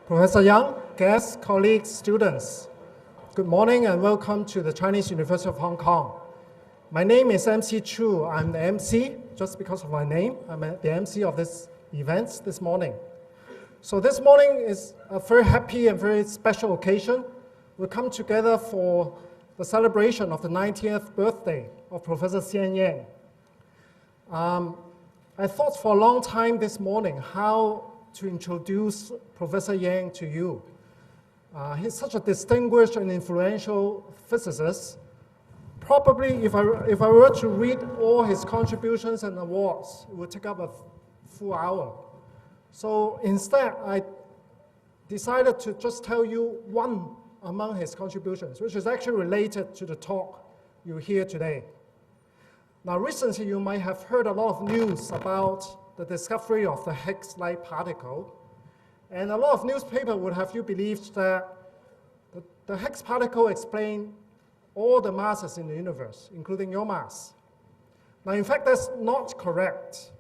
Professor Yang, guests, colleagues, students, good morning and welcome to the Chinese University of Hong Kong. My name is MC Chu. I'm the MC, just because of my name. I'm the MC of this event this morning. So this morning is a very happy and very special occasion. We come together for the celebration of the 90th birthday of Professor Xian Yang. I thought for a long time this morning how to introduce Professor Yang to you. He's such a distinguished and influential physicist. Probably if I were to read all his contributions and awards, it would take up a full hour. So instead, I decided to just tell you one among his contributions, which is actually related to the talk you hear today. Now, recently, you might have heard a lot of news about the discovery of the Higgs light particle. And a lot of newspapers would have you believe that the Higgs particle explains all the masses in the universe, including your mass. Now, in fact, that's not correct.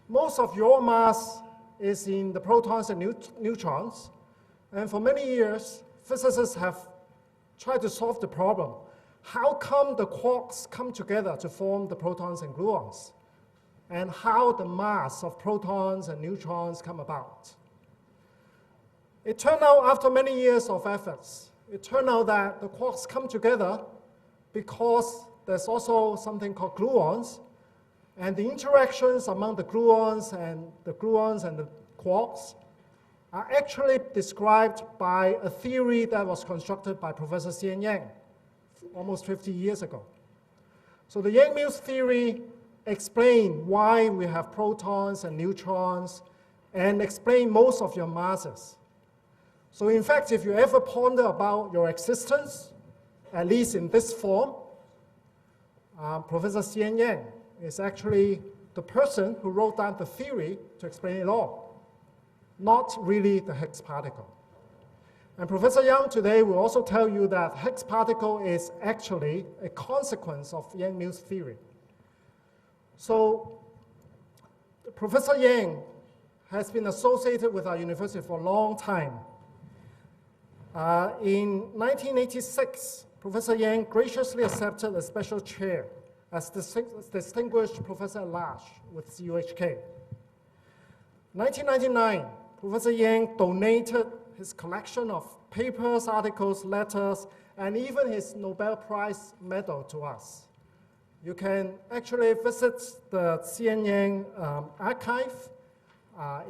Most of your mass is in the protons and neutrons. And for many years, physicists have tried to solve the problem. How come the quarks come together to form the protons and gluons? And how the mass of protons and neutrons come about. It turned out, after many years of efforts, it turned out that the quarks come together because there's also something called gluons, and the interactions among the gluons and the quarks are actually described by a theory that was constructed by Professor Xian Yang almost 50 years ago. So the YangMills theory explain why we have protons and neutrons and explain most of your masses. So in fact, if you ever ponder about your existence, at least in this form, Professor Xian Yang is actually the person who wrote down the theory to explain it all, not really the Higgs particle. And Professor Yang today will also tell you that Higgs particle is actually a consequence of YangMills theory. So Professor Yang has been associated with our university for a long time. In 1986, Professor Yang graciously accepted a special chair as Distinguished Professor at Large with CUHK. 1999, Professor Yang donated his collection of papers, articles, letters, and even his Nobel Prize medal to us. You can actually visit the Xian Yang archive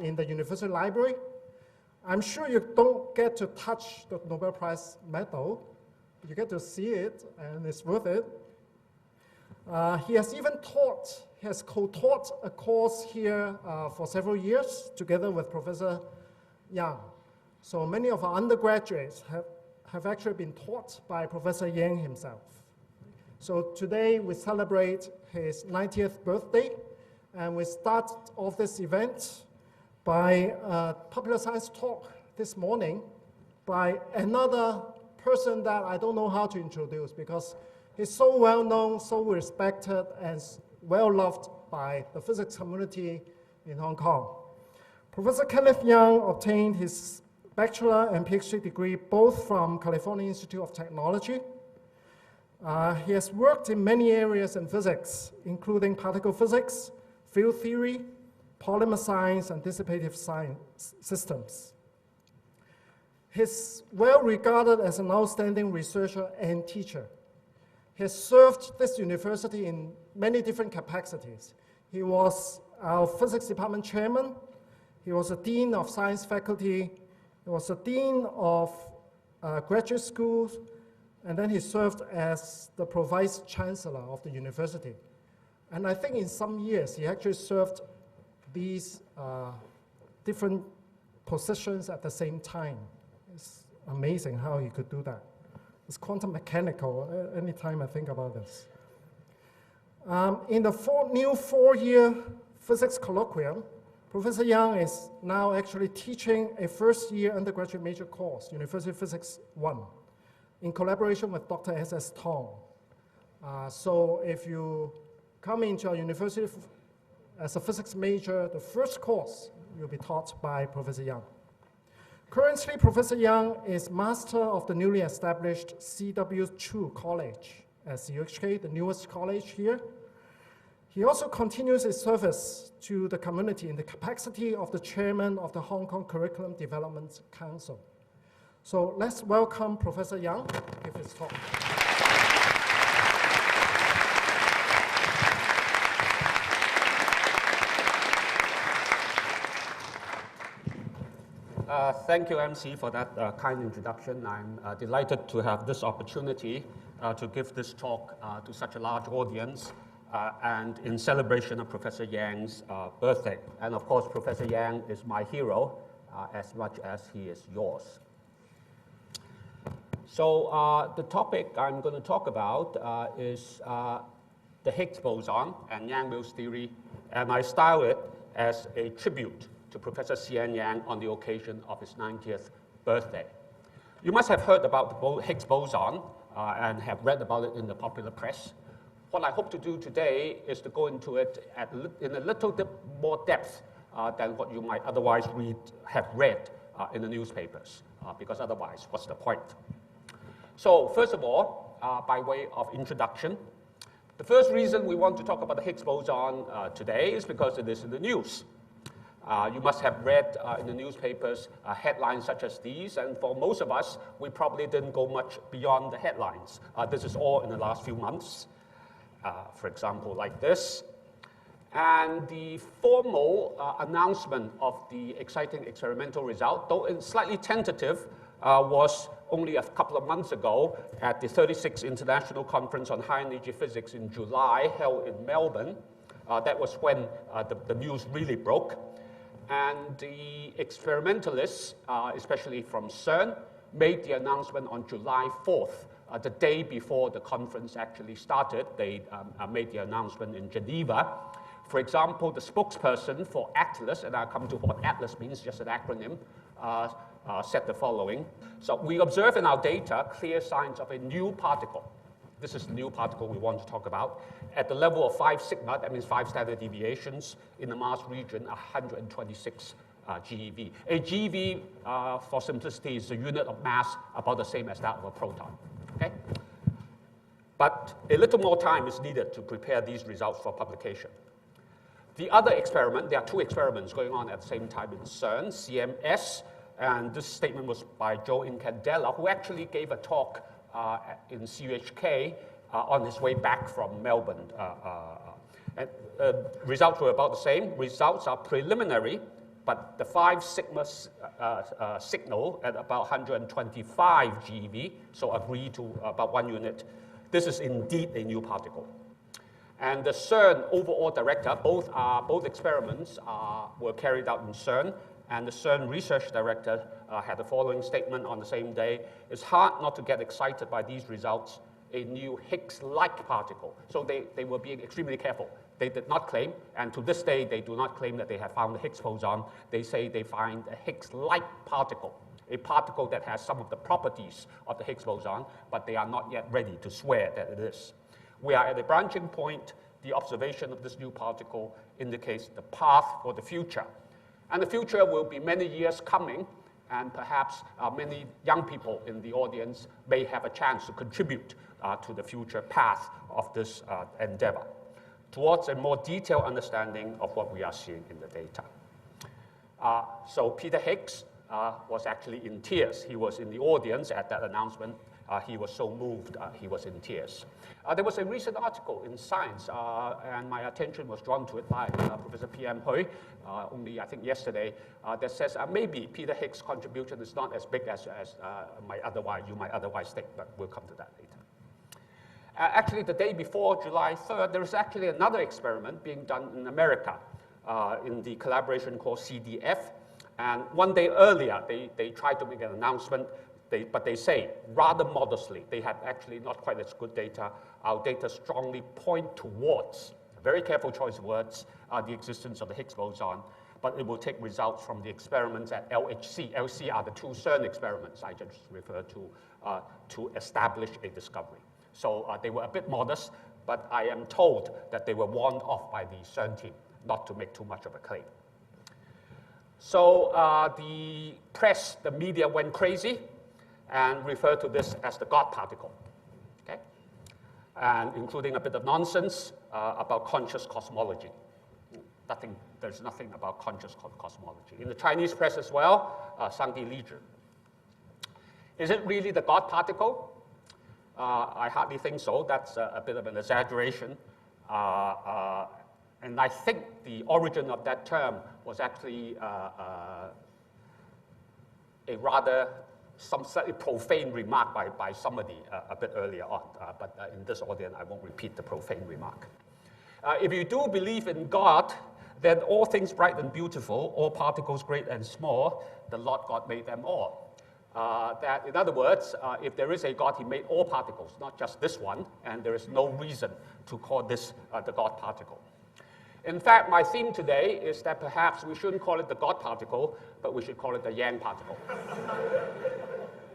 in the university library. I'm sure you don't get to touch the Nobel Prize medal, but you get to see it, and it's worth it. He has even co-taught a course here for several years together with Professor Yang. So many of our undergraduates have actually been taught by Professor Yang himself. So today we celebrate his 90th birthday, and we start off this event by a popular science talk this morning by another person that I don't know how to introduce because he's so well known, so respected, and well loved by the physics community in Hong Kong. Professor Kenneth Yang obtained his bachelor and PhD degree both from California Institute of Technology. He has worked in many areas in physics, including particle physics, field theory, polymer science, and dissipative science systems. He's well regarded as an outstanding researcher and teacher. He has served this university in many different capacities. He was our physics department chairman. He was a dean of science faculty. He was a dean of graduate schools. And then he served as the Vice Chancellor of the university. And I think in some years, he actually served these different positions at the same time. It's amazing how he could do that. It's quantum mechanical anytime I think about this. In the new four-year physics colloquium, Professor Yang is now actually teaching a first-year undergraduate major course, University Physics 1. In collaboration with Dr. S.S. Tong. So if you come into our university as a physics major, the first course you'll be taught by Professor Yang. Currently, Professor Yang is master of the newly established C.W. Chu College at CUHK, the newest college here. He also continues his service to the community in the capacity of the chairman of the Hong Kong Curriculum Development Council. So let's welcome Professor Yang to give his talk. Thank you, MC, for that kind introduction. I'm delighted to have this opportunity to give this talk to such a large audience and in celebration of Professor Yang's birthday. And of course, Professor Yang is my hero as much as he is yours. So the topic I'm going to talk about is the Higgs Boson and YangMills Theory, and I style it as a tribute to Professor C.N. Yang on the occasion of his 90th birthday. You must have heard about the Higgs Boson and have read about it in the popular press. What I hope to do today is to go into it in a little bit more depth than what you might otherwise have read in the newspapers, because otherwise, what's the point? So first of all, by way of introduction, the first reason we want to talk about the Higgs Boson today is because it is in the news. You must have read in the newspapers headlines such as these, and for most of us, we probably didn't go much beyond the headlines. This is all in the last few months, for example, like this. And the formal announcement of the exciting experimental result, though it's slightly tentative, was only a couple of months ago at the 36th International Conference on High Energy Physics in July, held in Melbourne. That was when the news really broke. And the experimentalists, especially from CERN, made the announcement on July 4th, the day before the conference actually started. They made the announcement in Geneva. For example, the spokesperson for ATLAS, and I'll come to what ATLAS means, just an acronym, said the following. So we observe in our data clear signs of a new particle. This is the new particle we want to talk about. At the level of 5 sigma, that means 5 standard deviations, in the mass region, 126 GeV. A GeV, for simplicity, is the unit of mass about the same as that of a proton. Okay? But a little more time is needed to prepare these results for publication. The other experiment, there are 2 experiments going on at the same time in CERN, CMS, and this statement was by Joe Incandela, who actually gave a talk in CUHK on his way back from Melbourne. Results were about the same. Results are preliminary, but the 5 sigma signal at about 125 GeV, so agree to about 1 unit. This is indeed a new particle. And the CERN overall director, both experiments were carried out in CERN, and the CERN research director had the following statement on the same day: it's hard not to get excited by these results, a new Higgs-like particle. So they were being extremely careful. They did not claim, and to this day, they do not claim that they have found the Higgs boson. They say they find a Higgs-like particle, a particle that has some of the properties of the Higgs boson, but they are not yet ready to swear that it is. We are at a branching point. The observation of this new particle indicates the path for the future. And the future will be many years coming, and perhaps many young people in the audience may have a chance to contribute to the future path of this endeavor, towards a more detailed understanding of what we are seeing in the data. So Peter Higgs was actually in tears. He was in the audience at that announcement. He was so moved, he was in tears. There was a recent article in Science, and my attention was drawn to it by Professor P.M. Hui, only I think yesterday, that says maybe Peter Higgs' contribution is not as big as you might otherwise think, but we'll come to that later. Actually, the day before, July 3rd, there was actually another experiment being done in America in the collaboration called CDF. And one day earlier, they tried to make an announcement, but they say, rather modestly, they have actually not quite as good data. Our data strongly point towards, a very careful choice of words, the existence of the Higgs boson, but it will take results from the experiments at LHC. LHC are the 2 CERN experiments I just referred to establish a discovery. So they were a bit modest, but I am told that they were warned off by the CERN team not to make too much of a claim. So the press, the media went crazy and referred to this as the God particle, okay? And including a bit of nonsense about conscious cosmology. There's nothing about conscious cosmology. In the Chinese press as well, Shangdi Lizhi. Is it really the God particle? I hardly think so. That's a bit of an exaggeration. And I think the origin of that term was actually a rather slightly profane remark by somebody a bit earlier on. But in this audience, I won't repeat the profane remark. If you do believe in God, then all things bright and beautiful, all particles great and small, the Lord God made them all. That, in other words, if there is a God, he made all particles, not just this one, and there is no reason to call this the God particle. In fact, my theme today is that perhaps we shouldn't call it the God particle, but we should call it the Yang particle.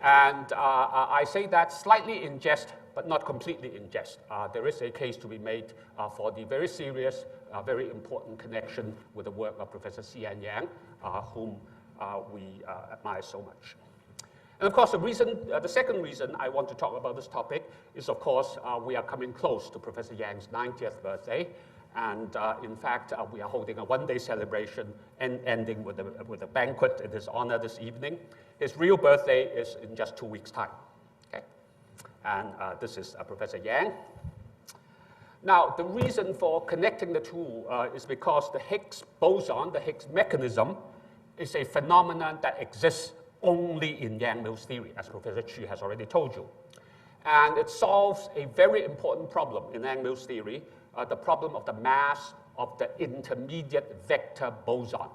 And I say that slightly in jest, but not completely in jest. There is a case to be made for the very serious, very important connection with the work of Professor C.N. Yang, whom we admire so much. And of course, the second reason I want to talk about this topic is, of course, we are coming close to Professor Yang's 90th birthday. And in fact, we are holding a one-day celebration and ending with a banquet in his honor this evening. His real birthday is in just 2 weeks' time. Okay? And this is Professor Yang. Now, the reason for connecting the two is because the Higgs boson, the Higgs mechanism, is a phenomenon that exists only in YangMills theory, as Professor Chu has already told you. And it solves a very important problem in YangMills theory, the problem of the mass of the intermediate vector boson.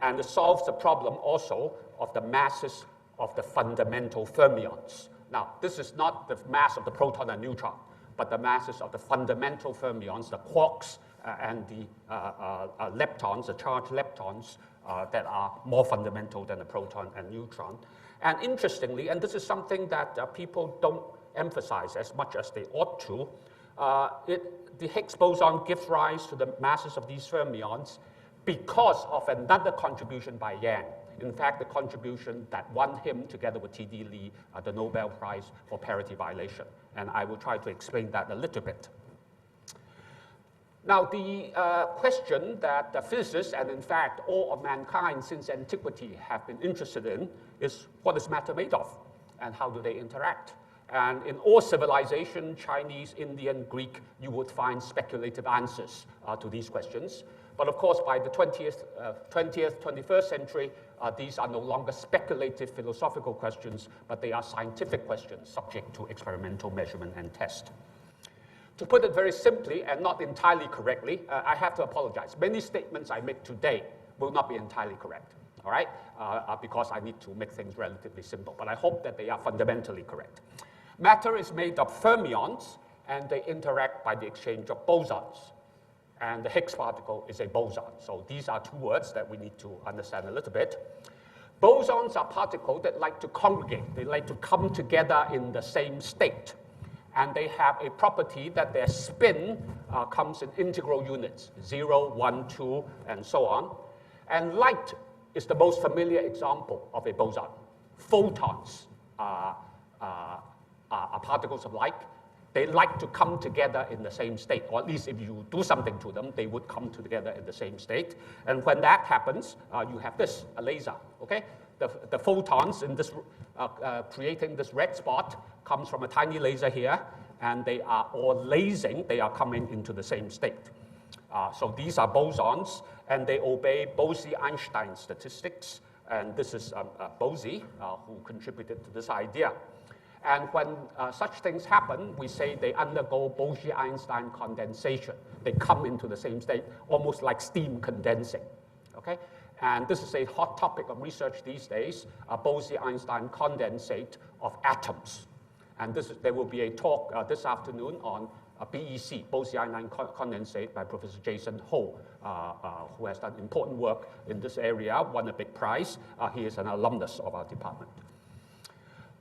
And it solves the problem also of the masses of the fundamental fermions. Now, this is not the mass of the proton and neutron, but the masses of the fundamental fermions, the quarks and the leptons, the charged leptons, that are more fundamental than the proton and neutron. And interestingly, and this is something that people don't emphasize as much as they ought to, the Higgs boson gives rise to the masses of these fermions because of another contribution by Yang. In fact, the contribution that won him, together with T.D. Lee, the Nobel Prize for parity violation. And I will try to explain that a little bit. Now, the question that the physicists, and in fact all of mankind since antiquity, have been interested in is, what is matter made of? And how do they interact? And in all civilization, Chinese, Indian, Greek, you would find speculative answers to these questions. But of course, by the 20th, 21st century, these are no longer speculative philosophical questions, but they are scientific questions subject to experimental measurement and test. To put it very simply, and not entirely correctly, I have to apologize. Many statements I make today will not be entirely correct, all right? Because I need to make things relatively simple. But I hope that they are fundamentally correct. Matter is made of fermions, and they interact by the exchange of bosons. And the Higgs particle is a boson. So these are two words that we need to understand a little bit. Bosons are particles that like to congregate. They like to come together in the same state. And they have a property that their spin comes in integral units, 0, 1, 2, and so on. And light is the most familiar example of a boson. Photons are particles of light. They like to come together in the same state, or at least if you do something to them, they would come together in the same state. And when that happens, you have this, a laser, okay? The photons in this, creating this red spot comes from a tiny laser here, and they are all lasing, they are coming into the same state. So these are bosons, and they obey Bose-Einstein statistics, and this is Bose, who contributed to this idea. And when such things happen, we say they undergo Bose-Einstein condensation. They come into the same state, almost like steam condensing, okay? And this is a hot topic of research these days, Bose-Einstein condensate of atoms. And there will be a talk this afternoon on BEC, Bose-Einstein condensate, by Professor Jason Ho, who has done important work in this area, won a big prize. He is an alumnus of our department.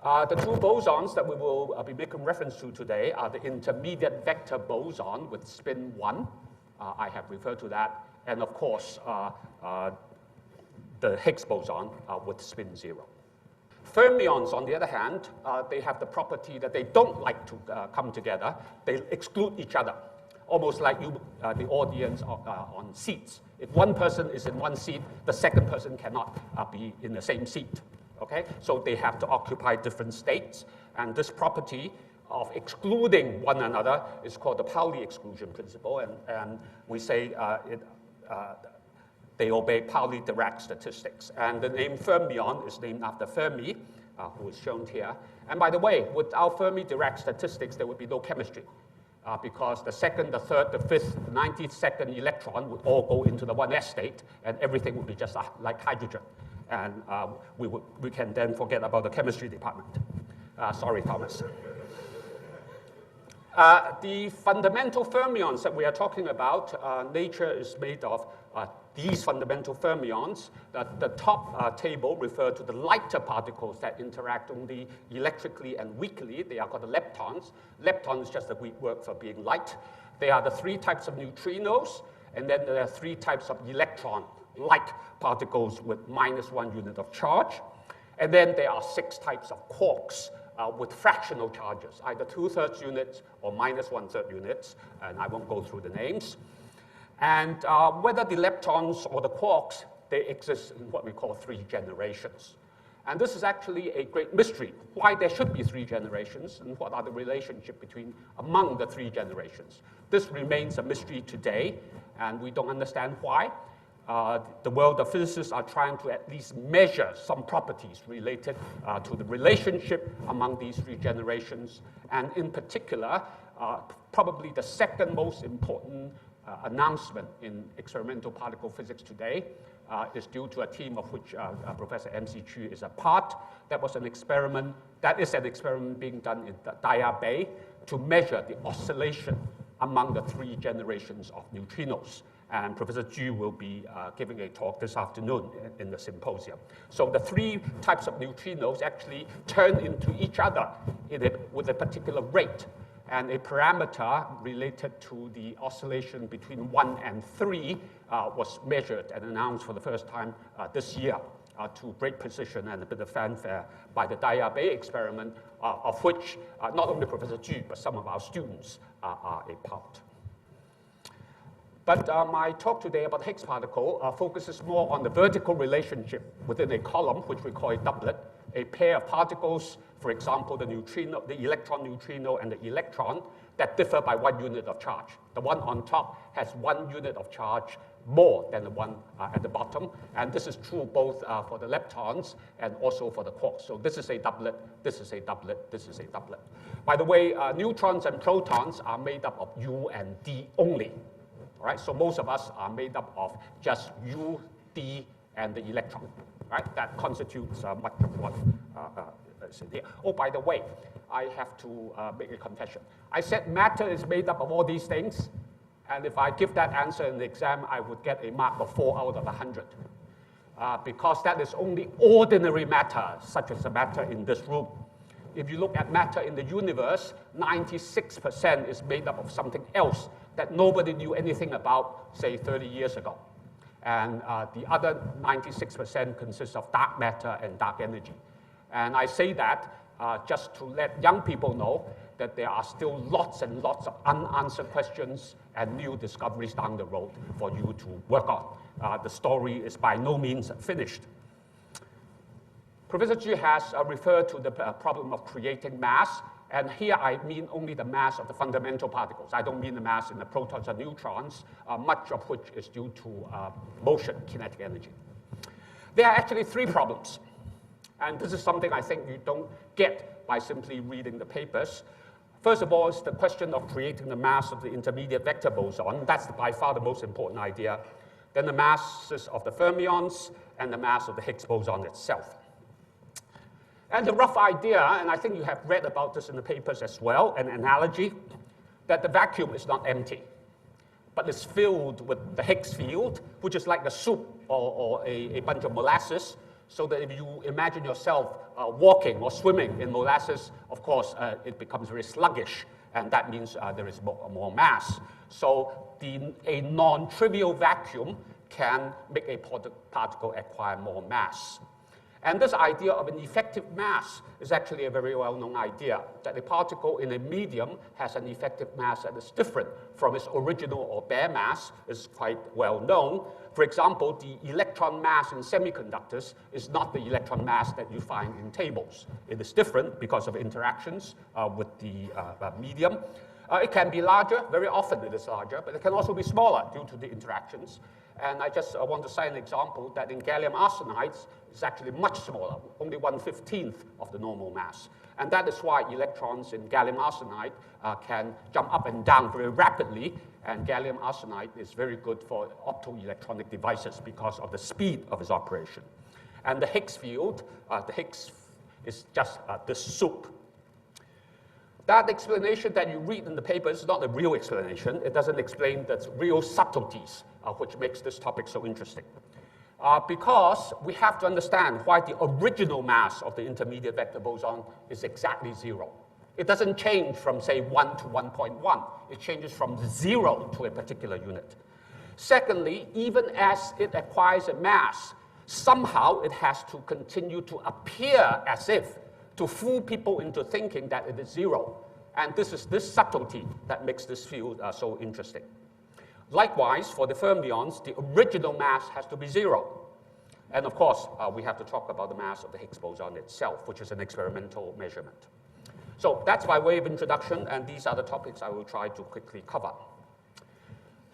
The two bosons that we will be making reference to today are the intermediate vector boson with spin 1. I have referred to that. And of course, the Higgs boson with spin 0. Fermions, on the other hand, they have the property that they don't like to come together. They exclude each other, almost like you, the audience on seats. If one person is in one seat, the second person cannot be in the same seat. Okay? So they have to occupy different states, and this property of excluding one another is called the Pauli exclusion principle, and we say they obey Pauli-Dirac statistics. And the name fermion is named after Fermi, who is shown here. And by the way, without Fermi-Dirac statistics, there would be no chemistry, because the second, the third, the fifth, 92nd electron would all go into the 1s state, and everything would be just like hydrogen. And we can then forget about the chemistry department. Sorry, Thomas. The fundamental fermions that we are talking about, nature is made of these fundamental fermions. The top table refers to the lighter particles that interact only electrically and weakly. They are called the leptons. Lepton is just a Greek word for being light. They are the 3 types of neutrinos, and then there are 3 types of electron-like particles with -1 unit of charge. And then there are 6 types of quarks with fractional charges, either 2/3 units or -1/3 units, and I won't go through the names. And whether the leptons or the quarks, they exist in what we call 3 generations. And this is actually a great mystery, why there should be 3 generations and what are the relationship among the 3 generations. This remains a mystery today, and we don't understand why. The world of physicists are trying to at least measure some properties related to the relationship among these 3 generations. And in particular, probably the second most important announcement in experimental particle physics today is due to a team of which Professor M.C. Chu is a part. That is an experiment being done in Daya Bay to measure the oscillation among the 3 generations of neutrinos. And Professor Ju will be giving a talk this afternoon in the symposium. So the 3 types of neutrinos actually turn into each other with a particular rate. And a parameter related to the oscillation between 1 and 3 was measured and announced for the first time this year to great precision and a bit of fanfare by the Daya Bay experiment, of which not only Professor Ju, but some of our students are a part. But my talk today about Higgs particle focuses more on the vertical relationship within a column, which we call a doublet, a pair of particles, for example, the electron neutrino and the electron, that differ by 1 unit of charge. The one on top has 1 unit of charge more than the one at the bottom, and this is true both for the leptons and also for the quarks. So this is a doublet, this is a doublet, this is a doublet. By the way, neutrons and protons are made up of U and D only. Right? So most of us are made up of just U, D, and the electron. Right? That constitutes much of what is in here. Oh, by the way, I have to make a confession. I said matter is made up of all these things, and if I give that answer in the exam, I would get a mark of 4 out of 100. Because that is only ordinary matter, such as the matter in this room. If you look at matter in the universe, 96% is made up of something else that nobody knew anything about, say, 30 years ago. And the other 96% consists of dark matter and dark energy. And I say that just to let young people know that there are still lots and lots of unanswered questions and new discoveries down the road for you to work on. The story is by no means finished. Professor Ji has referred to the problem of creating mass, and here I mean only the mass of the fundamental particles. I don't mean the mass in the protons and neutrons, much of which is due to motion, kinetic energy. There are actually 3 problems, and this is something I think you don't get by simply reading the papers. First of all, is the question of creating the mass of the intermediate vector boson. That's by far the most important idea. Then the masses of the fermions, and the mass of the Higgs boson itself. And the rough idea, and I think you have read about this in the papers as well, an analogy, that the vacuum is not empty, but it's filled with the Higgs field, which is like a soup or a bunch of molasses, so that if you imagine yourself walking or swimming in molasses, of course, it becomes very sluggish, and that means there is more mass. So a non-trivial vacuum can make a particle acquire more mass. And this idea of an effective mass is actually a very well-known idea, that a particle in a medium has an effective mass that is different from its original or bare mass is quite well known. For example, the electron mass in semiconductors is not the electron mass that you find in tables. It is different because of interactions with the medium. It can be larger, very often it is larger, but it can also be smaller due to the interactions. And I just want to cite an example that in gallium arsenide, it's actually much smaller, only 1/15 of the normal mass. And that is why electrons in gallium arsenide can jump up and down very rapidly, and gallium arsenide is very good for optoelectronic devices because of the speed of its operation. And the Higgs field, the Higgs is just the soup. That explanation that you read in the paper is not a real explanation. It doesn't explain the real subtleties, which makes this topic so interesting. Because we have to understand why the original mass of the intermediate vector boson is exactly 0. It doesn't change from, say, 1 to 1.1. It changes from 0 to a particular unit. Secondly, even as it acquires a mass, somehow it has to continue to appear as if to fool people into thinking that it is 0. And this is this subtlety that makes this field so interesting. Likewise, for the fermions, the original mass has to be 0. And of course, we have to talk about the mass of the Higgs boson itself, which is an experimental measurement. So that's by way of introduction, and these are the topics I will try to quickly cover.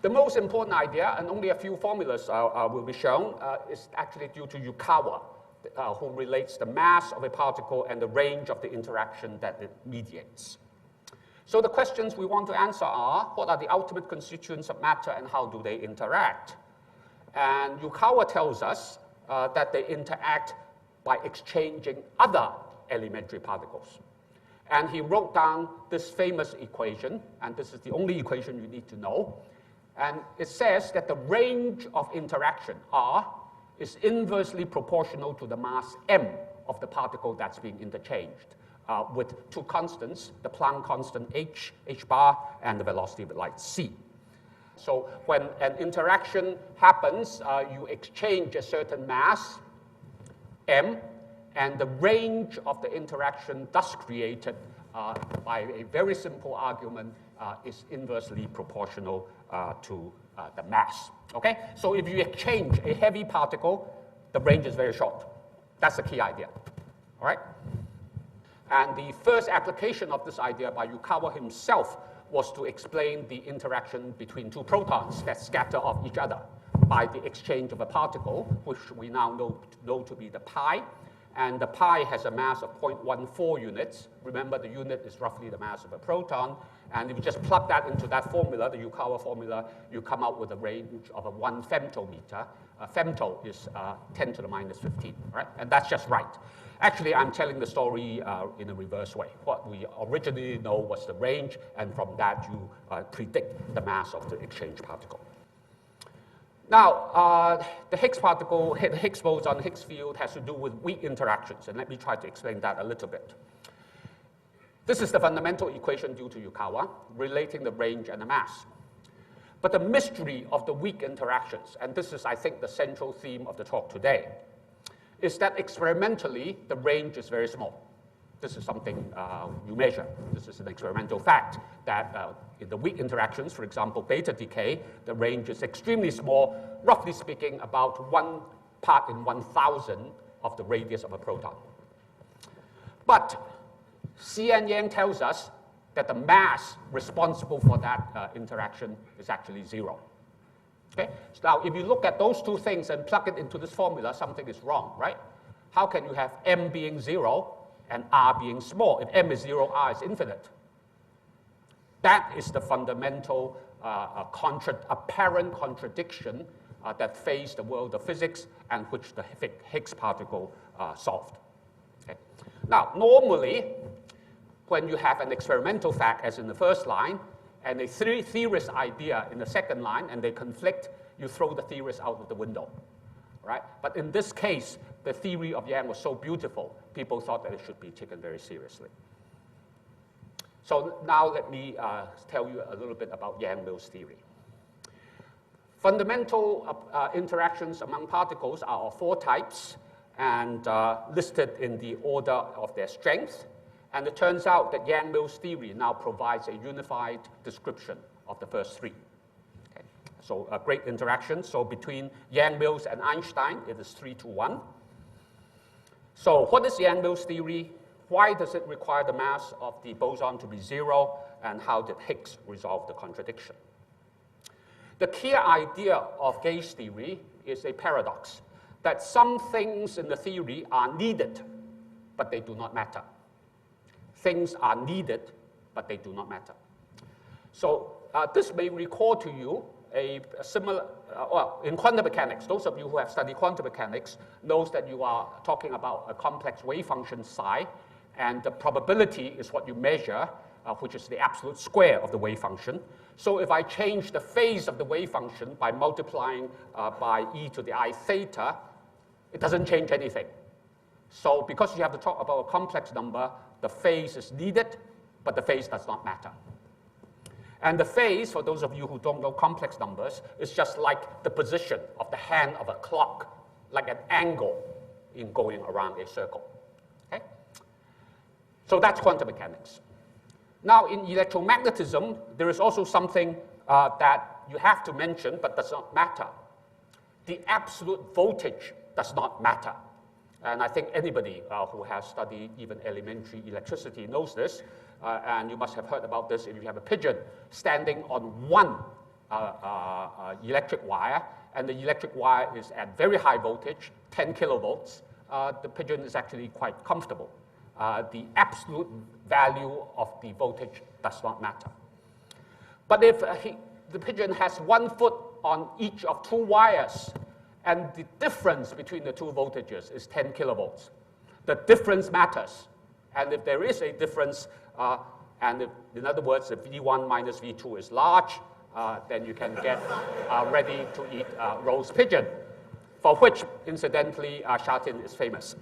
The most important idea, and only a few formulas will be shown, is actually due to Yukawa, who relates the mass of a particle and the range of the interaction that it mediates. So the questions we want to answer are, what are the ultimate constituents of matter and how do they interact? And Yukawa tells us that they interact by exchanging other elementary particles. And he wrote down this famous equation, and this is the only equation you need to know. And it says that the range of interaction, R, is inversely proportional to the mass m of the particle that's being interchanged, with two constants, the Planck constant h bar, and the velocity of light, c. So when an interaction happens, you exchange a certain mass, m, and the range of the interaction thus created by a very simple argument is inversely proportional to the mass. Okay? So if you exchange a heavy particle, the range is very short. That's the key idea. All right? And the first application of this idea by Yukawa himself was to explain the interaction between two protons that scatter off each other by the exchange of a particle, which we now know to be the pi. And the pi has a mass of 0.14 units. Remember, the unit is roughly the mass of a proton. And if you just plug that into that formula, the Yukawa formula, you come out with a range of a 1 femtometer. Femto is 10 to the minus 15, right? And that's just right. Actually, I'm telling the story in a reverse way. What we originally know was the range, and from that you predict the mass of the exchange particle. Now, the Higgs particle, the Higgs boson, Higgs field has to do with weak interactions, and let me try to explain that a little bit. This is the fundamental equation due to Yukawa, relating the range and the mass. But the mystery of the weak interactions, and this is, I think, the central theme of the talk today, is that experimentally, the range is very small. This is something you measure. This is an experimental fact that in the weak interactions, for example, beta decay, the range is extremely small, roughly speaking, about 1 part in 1,000 of the radius of a proton. But C.N. Yang tells us that the mass responsible for that interaction is actually 0. Okay? So now, if you look at those two things and plug it into this formula, something is wrong, right? How can you have m being 0 and r being small? If m is 0, r is infinite. That is the fundamental apparent contradiction that faced the world of physics and which the Higgs particle solved. Okay? Now, normally, when you have an experimental fact, as in the first line, and a theorist idea in the second line, and they conflict, you throw the theorist out of the window. Right? But in this case, the theory of Yang was so beautiful, people thought that it should be taken very seriously. So now let me tell you a little bit about YangMills theory. Fundamental interactions among particles are of 4 types and listed in the order of their strength. And it turns out that YangMills theory now provides a unified description of the first 3. Okay. So a great interaction. So between YangMills and Einstein, it is 3-1. So what is YangMills theory? Why does it require the mass of the boson to be 0? And how did Higgs resolve the contradiction? The key idea of gauge theory is a paradox, that some things in the theory are needed, but they do not matter. Things are needed, but they do not matter. So this may recall to you a similar, well, in quantum mechanics, those of you who have studied quantum mechanics knows that you are talking about a complex wave function psi, and the probability is what you measure, which is the absolute square of the wave function. So if I change the phase of the wave function by multiplying by e to the I theta, it doesn't change anything. So because you have to talk about a complex number, the phase is needed, but the phase does not matter. And the phase, for those of you who don't know complex numbers, is just like the position of the hand of a clock, like an angle in going around a circle. Okay? So that's quantum mechanics. Now, in electromagnetism, there is also something that you have to mention but does not matter. The absolute voltage does not matter. And I think anybody who has studied even elementary electricity knows this, and you must have heard about this if you have a pigeon standing on one electric wire, and the electric wire is at very high voltage, 10 kilovolts. The pigeon is actually quite comfortable. The absolute value of the voltage does not matter. But if the pigeon has 1 foot on each of 2 wires, and the difference between the 2 voltages is 10 kilovolts, the difference matters. And if there is a difference, and if, in other words, if V1 minus V2 is large, then you can get ready to eat roast pigeon, for which, incidentally, Shatin is famous.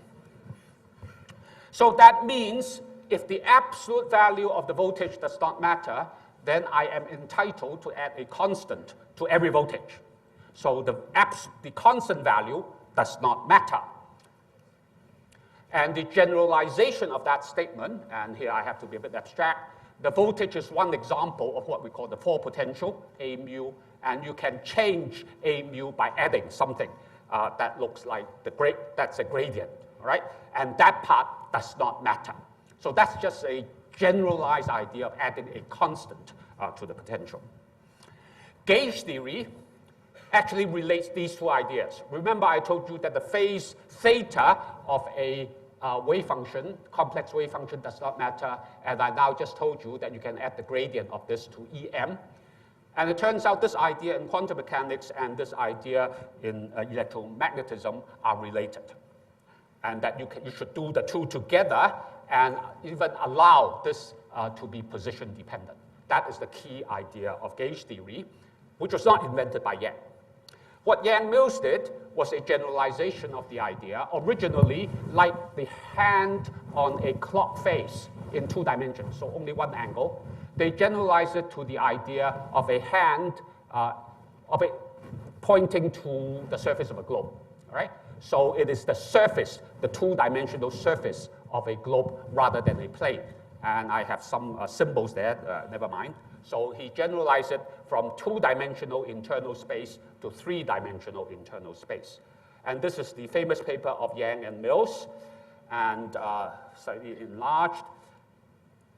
So that means if the absolute value of the voltage does not matter, then I am entitled to add a constant to every voltage. So the constant value does not matter. And the generalization of that statement, and here I have to be a bit abstract, the voltage is one example of what we call the 4 potential, A mu, and you can change A mu by adding something that looks like that's a gradient, all right? And that part does not matter. So that's just a generalized idea of adding a constant to the potential. Gauge theory actually relates these 2 ideas. Remember I told you that the phase theta of a wave function, complex wave function, does not matter, and I now just told you that you can add the gradient of this to Em. And it turns out this idea in quantum mechanics and this idea in electromagnetism are related, and that you should do the 2 together and even allow this to be position dependent. That is the key idea of gauge theory, which was not invented by Yang. What YangMills did was a generalization of the idea, originally like the hand on a clock face in 2 dimensions, so only 1 angle. They generalized it to the idea of a hand pointing to the surface of a globe, all right? So it is the surface, the 2-dimensional surface of a globe rather than a plane. And I have some symbols there, never mind. So he generalized it from 2-dimensional internal space to 3-dimensional internal space. And this is the famous paper of Yang and Mills, and slightly enlarged.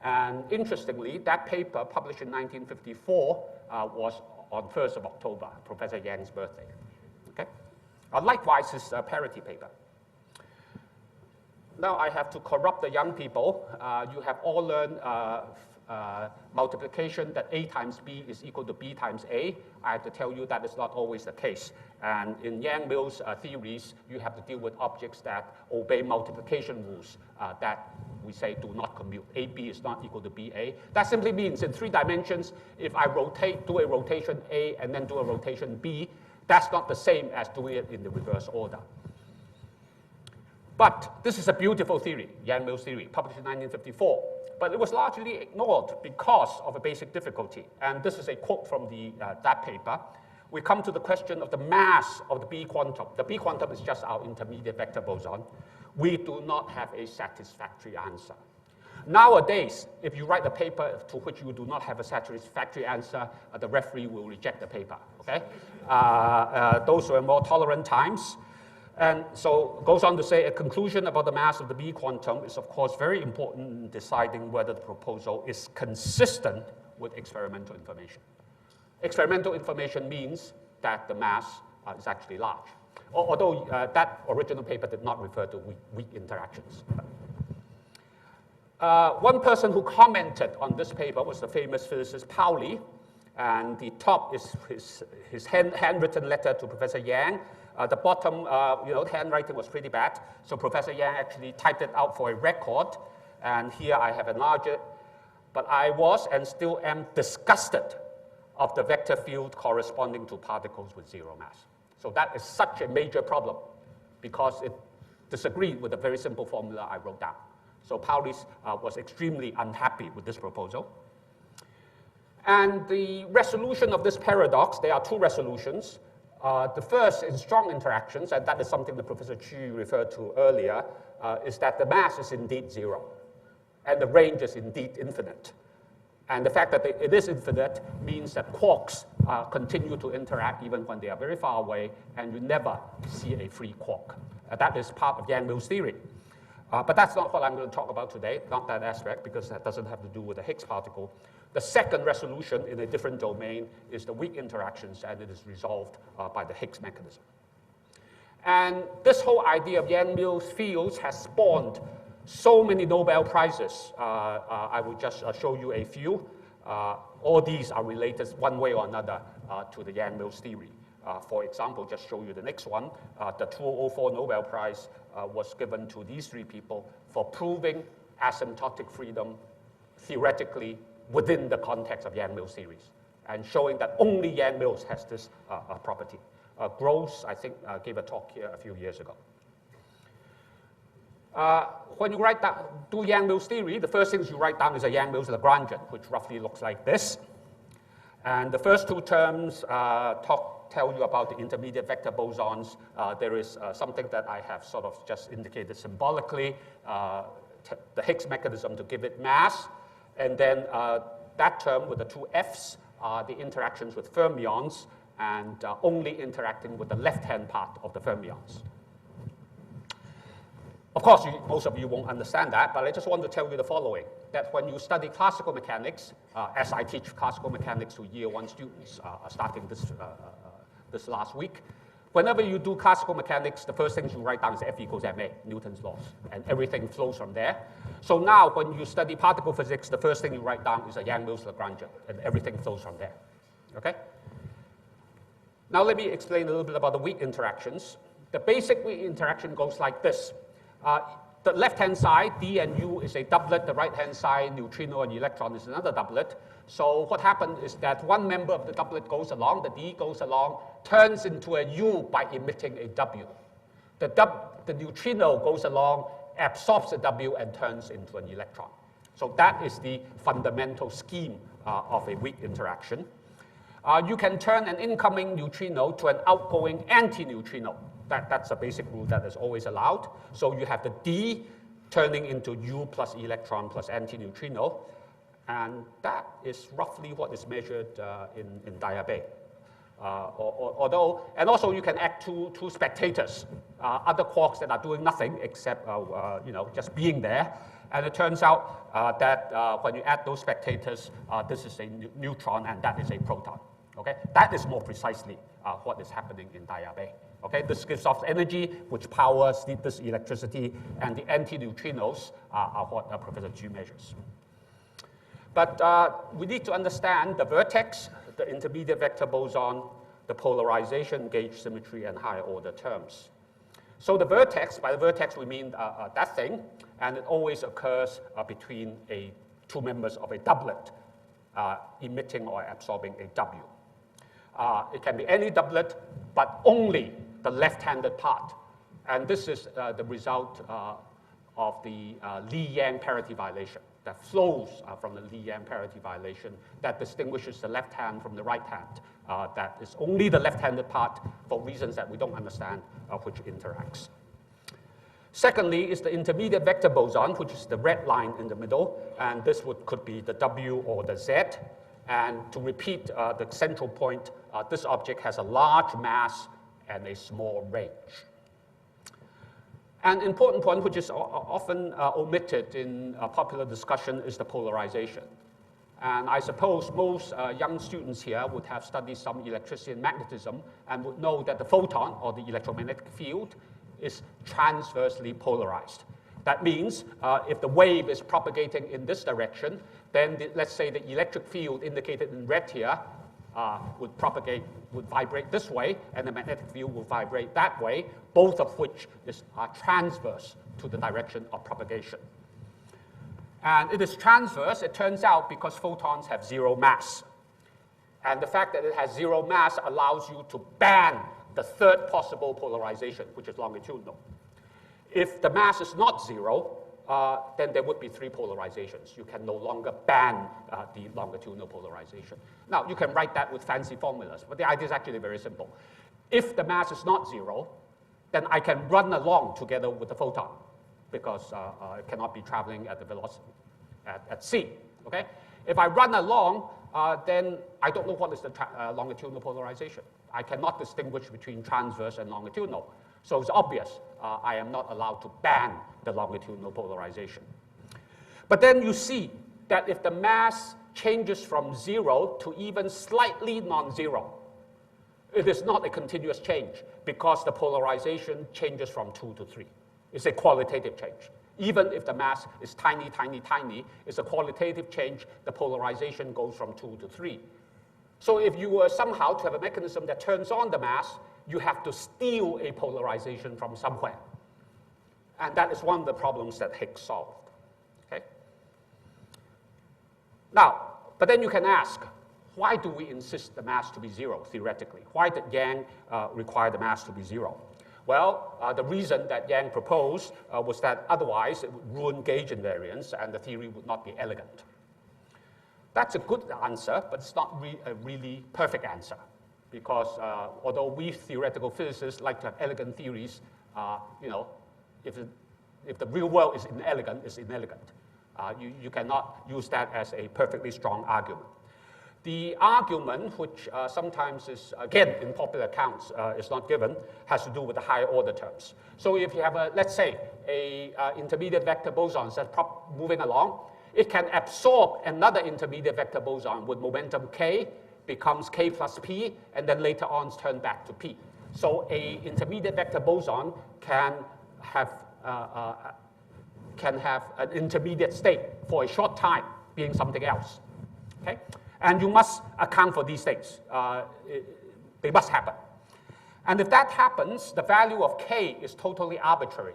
And interestingly, that paper, published in 1954, was on 1st of October, Professor Yang's birthday. Okay? Likewise, his parity paper. Now I have to corrupt the young people. You have all learned multiplication, that A times B is equal to B times A. I have to tell you that is not always the case. And in YangMills theories, you have to deal with objects that obey multiplication rules that we say do not commute. AB is not equal to BA. That simply means in 3 dimensions, if I do a rotation A and then do a rotation B, that's not the same as doing it in the reverse order. But this is a beautiful theory, YangMills theory, published in 1954. But it was largely ignored because of a basic difficulty. And this is a quote from that paper. we come to the question of the mass of the B quantum. The B quantum is just our intermediate vector boson. We do not have a satisfactory answer. Nowadays, if you write a paper to which you do not have a satisfactory answer, the referee will reject the paper, okay? Those were more tolerant times. And so it goes on to say a conclusion about the mass of the B quantum is, of course, very important in deciding whether the proposal is consistent with experimental information. Experimental information means that the mass is actually large, although that original paper did not refer to weak interactions. One person who commented on this paper was the famous physicist Pauli, and the top is his handwritten letter to Professor Yang. The bottom, handwriting was pretty bad, so Professor Yang actually typed it out for a record, and here I have enlarged it. But I was and still am disgusted of the vector field corresponding to particles with zero mass. So that is such a major problem because it disagreed with a very simple formula I wrote down. So Pauli was extremely unhappy with this proposal. And the resolution of this paradox, there are two resolutions. The first in strong interactions, and that is something that Professor Chu referred to earlier, is that the mass is indeed zero, and the range is indeed infinite. And the fact that it is infinite means that quarks continue to interact even when they are very far away, and you never see a free quark. That is part of YangMills theory. But that's not what I'm going to talk about today, not that aspect, because that doesn't have to do with the Higgs particle. The second resolution in a different domain is the weak interactions, and it is resolved by the Higgs mechanism. And this whole idea of YangMills fields has spawned so many Nobel Prizes. I will just show you a few. All these are related one way or another to the YangMills theory. For example, just show you the next one. The 2004 Nobel Prize was given to these three people for proving asymptotic freedom theoretically within the context of YangMills theories and showing that only YangMills has this property. Gross, I think, gave a talk here a few years ago. When you write down, do YangMills theory, the first things you write down is a YangMills Lagrangian, which roughly looks like this. And the first two terms tell you about the intermediate vector bosons. There is something that I have sort of just indicated symbolically, the Higgs mechanism to give it mass. And then that term with the two F's are the interactions with fermions and only interacting with the left-hand part of the fermions. Of course, most of you won't understand that, but I just want to tell you the following, that when you study classical mechanics, as I teach classical mechanics to year one students starting this last week, whenever you do classical mechanics, the first things you write down is F equals ma, Newton's laws, and everything flows from there. So now, when you study particle physics, the first thing you write down is a YangMills Lagrangian, and everything flows from there, okay? Now let me explain a little bit about the weak interactions. The basic weak interaction goes like this. The left-hand side, D and U, is a doublet. The right-hand side, neutrino and electron, is another doublet. So what happened is that one member of the doublet goes along, the D goes along, turns into a U by emitting a W. The neutrino goes along, absorbs a W, and turns into an electron. So that is the fundamental scheme of a weak interaction. You can turn an incoming neutrino to an outgoing anti-neutrino. That's a basic rule that is always allowed. So you have the D turning into U plus electron plus antineutrino, and that is roughly what is measured in diabe. And also you can add two spectators, other quarks that are doing nothing except just being there. And it turns out that when you add those spectators, this is a neutron and that is a proton. Okay, that is more precisely what is happening in diabe. Okay, this gives off energy which powers this electricity, and the antineutrinos are what Professor Chu measures. But we need to understand the vertex, the intermediate vector boson, the polarization, gauge symmetry, and higher order terms. So the vertex, by the vertex we mean that thing, and it always occurs between two members of a doublet emitting or absorbing a W. It can be any doublet, but only the left-handed part. And this is the result of the Li-Yang parity violation that flows from the Li-Yang parity violation that distinguishes the left hand from the right hand that is only the left-handed part for reasons that we don't understand, which interacts. Secondly is the intermediate vector boson, which is the red line in the middle, and this could be the W or the Z. And to repeat the central point, this object has a large mass and a small range. An important point, which is often omitted in popular discussion, is the polarization. And I suppose most young students here would have studied some electricity and magnetism and would know that the photon, or the electromagnetic field, is transversely polarized. That means if the wave is propagating in this direction, then let's say the electric field indicated in red here would vibrate this way, and the magnetic field will vibrate that way, both of which are transverse to the direction of propagation. And it is transverse, it turns out, because photons have zero mass. And the fact that it has zero mass allows you to ban the third possible polarization, which is longitudinal. If the mass is not zero, then there would be three polarizations. You can no longer ban the longitudinal polarization. Now, you can write that with fancy formulas, but the idea is actually very simple. If the mass is not zero, then I can run along together with the photon, because it cannot be traveling at the velocity at c. Okay? If I run along, then I don't know what is the longitudinal polarization. I cannot distinguish between transverse and longitudinal. So it's obvious I am not allowed to ban the longitudinal polarization. But then you see that if the mass changes from 0 to even slightly non-zero, it is not a continuous change because the polarization changes from 2 to 3. It's a qualitative change. Even if the mass is tiny, tiny, tiny, it's a qualitative change. The polarization goes from 2 to 3. So if you were somehow to have a mechanism that turns on the mass, you have to steal a polarization from somewhere. And that is one of the problems that Higgs solved. Okay? Now, but then you can ask, why do we insist the mass to be 0, theoretically? Why did Yang require the mass to be 0? Well, the reason that Yang proposed was that otherwise it would ruin gauge invariance and the theory would not be elegant. That's a good answer, but it's not a really perfect answer. Because although we theoretical physicists like to have elegant theories, if the real world is inelegant, it's inelegant. You cannot use that as a perfectly strong argument. The argument, which sometimes is, again, in popular accounts, is not given, has to do with the higher order terms. So if you have, let's say, an intermediate vector boson that's moving along, it can absorb another intermediate vector boson with momentum k, becomes k plus p, and then later on turn back to p. So an intermediate vector boson can have an intermediate state for a short time being something else. Okay? And you must account for these things. They must happen. And if that happens, the value of k is totally arbitrary.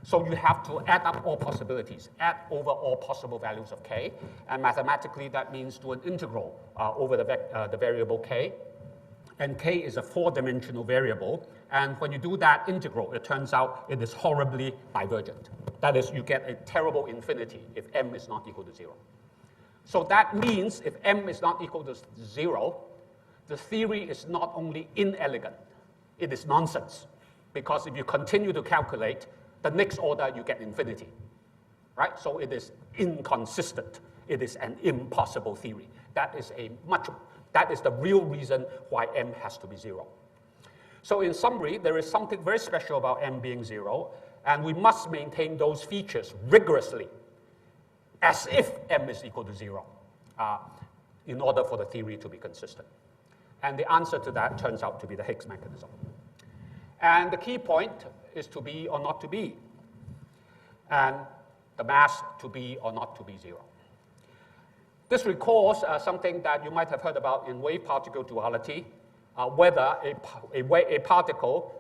So you have to add up all possibilities, add over all possible values of k. And mathematically, that means do an integral over the variable k. And k is a 4-dimensional variable. And when you do that integral, it turns out it is horribly divergent. That is, you get a terrible infinity if m is not equal to 0. So that means if m is not equal to 0, the theory is not only inelegant, it is nonsense. Because if you continue to calculate, the next order you get infinity. Right? So it is inconsistent. It is an impossible theory. That is the real reason why m has to be 0. So in summary, there is something very special about m being 0, and we must maintain those features rigorously as if m is equal to 0 in order for the theory to be consistent. And the answer to that turns out to be the Higgs mechanism. And the key point is to be or not to be, and the mass to be or not to be 0. This recalls something that you might have heard about in wave-particle duality, whether a particle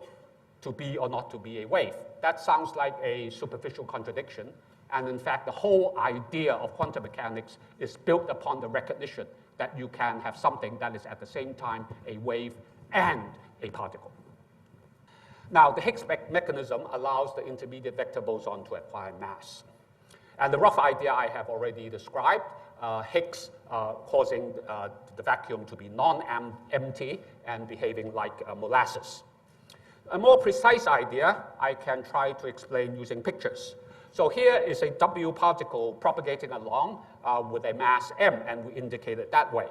to be or not to be a wave. That sounds like a superficial contradiction, and in fact, the whole idea of quantum mechanics is built upon the recognition that you can have something that is at the same time a wave and a particle. Now, the Higgs mechanism allows the intermediate vector boson to acquire mass. And the rough idea I have already described. Higgs causing the vacuum to be non-empty and behaving like molasses. A more precise idea I can try to explain using pictures. So here is a W particle propagating along with a mass m, and we indicate it that way.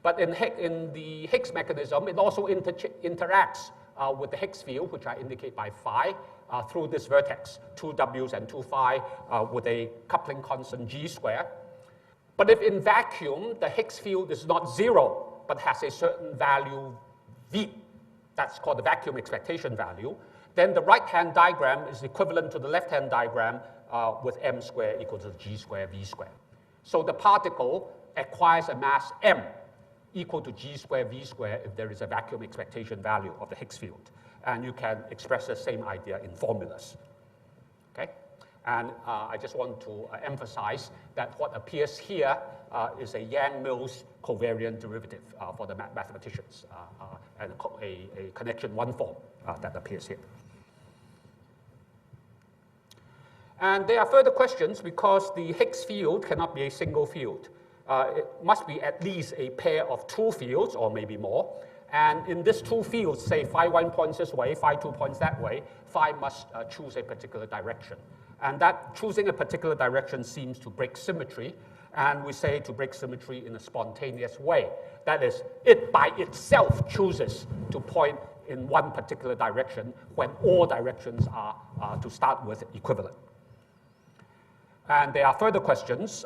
But in the Higgs mechanism, it also interacts with the Higgs field, which I indicate by phi, through this vertex, 2 W's and 2 phi, with a coupling constant g square. But if in vacuum, the Higgs field is not 0, but has a certain value v, that's called the vacuum expectation value, then the right-hand diagram is equivalent to the left-hand diagram with m squared equal to g squared v squared. So the particle acquires a mass m equal to g squared v squared if there is a vacuum expectation value of the Higgs field. And you can express the same idea in formulas. Okay? And I just want to emphasize that what appears here is a YangMills covariant derivative for the mathematicians, and a connection 1 form that appears here. And there are further questions because the Higgs field cannot be a single field. It must be at least a pair of 2 fields or maybe more. And in these 2 fields, say phi 1 points this way, phi 2 points that way, phi must choose a particular direction. And that choosing a particular direction seems to break symmetry. And we say to break symmetry in a spontaneous way. That is, it by itself chooses to point in one particular direction when all directions are, to start with, equivalent. And there are further questions.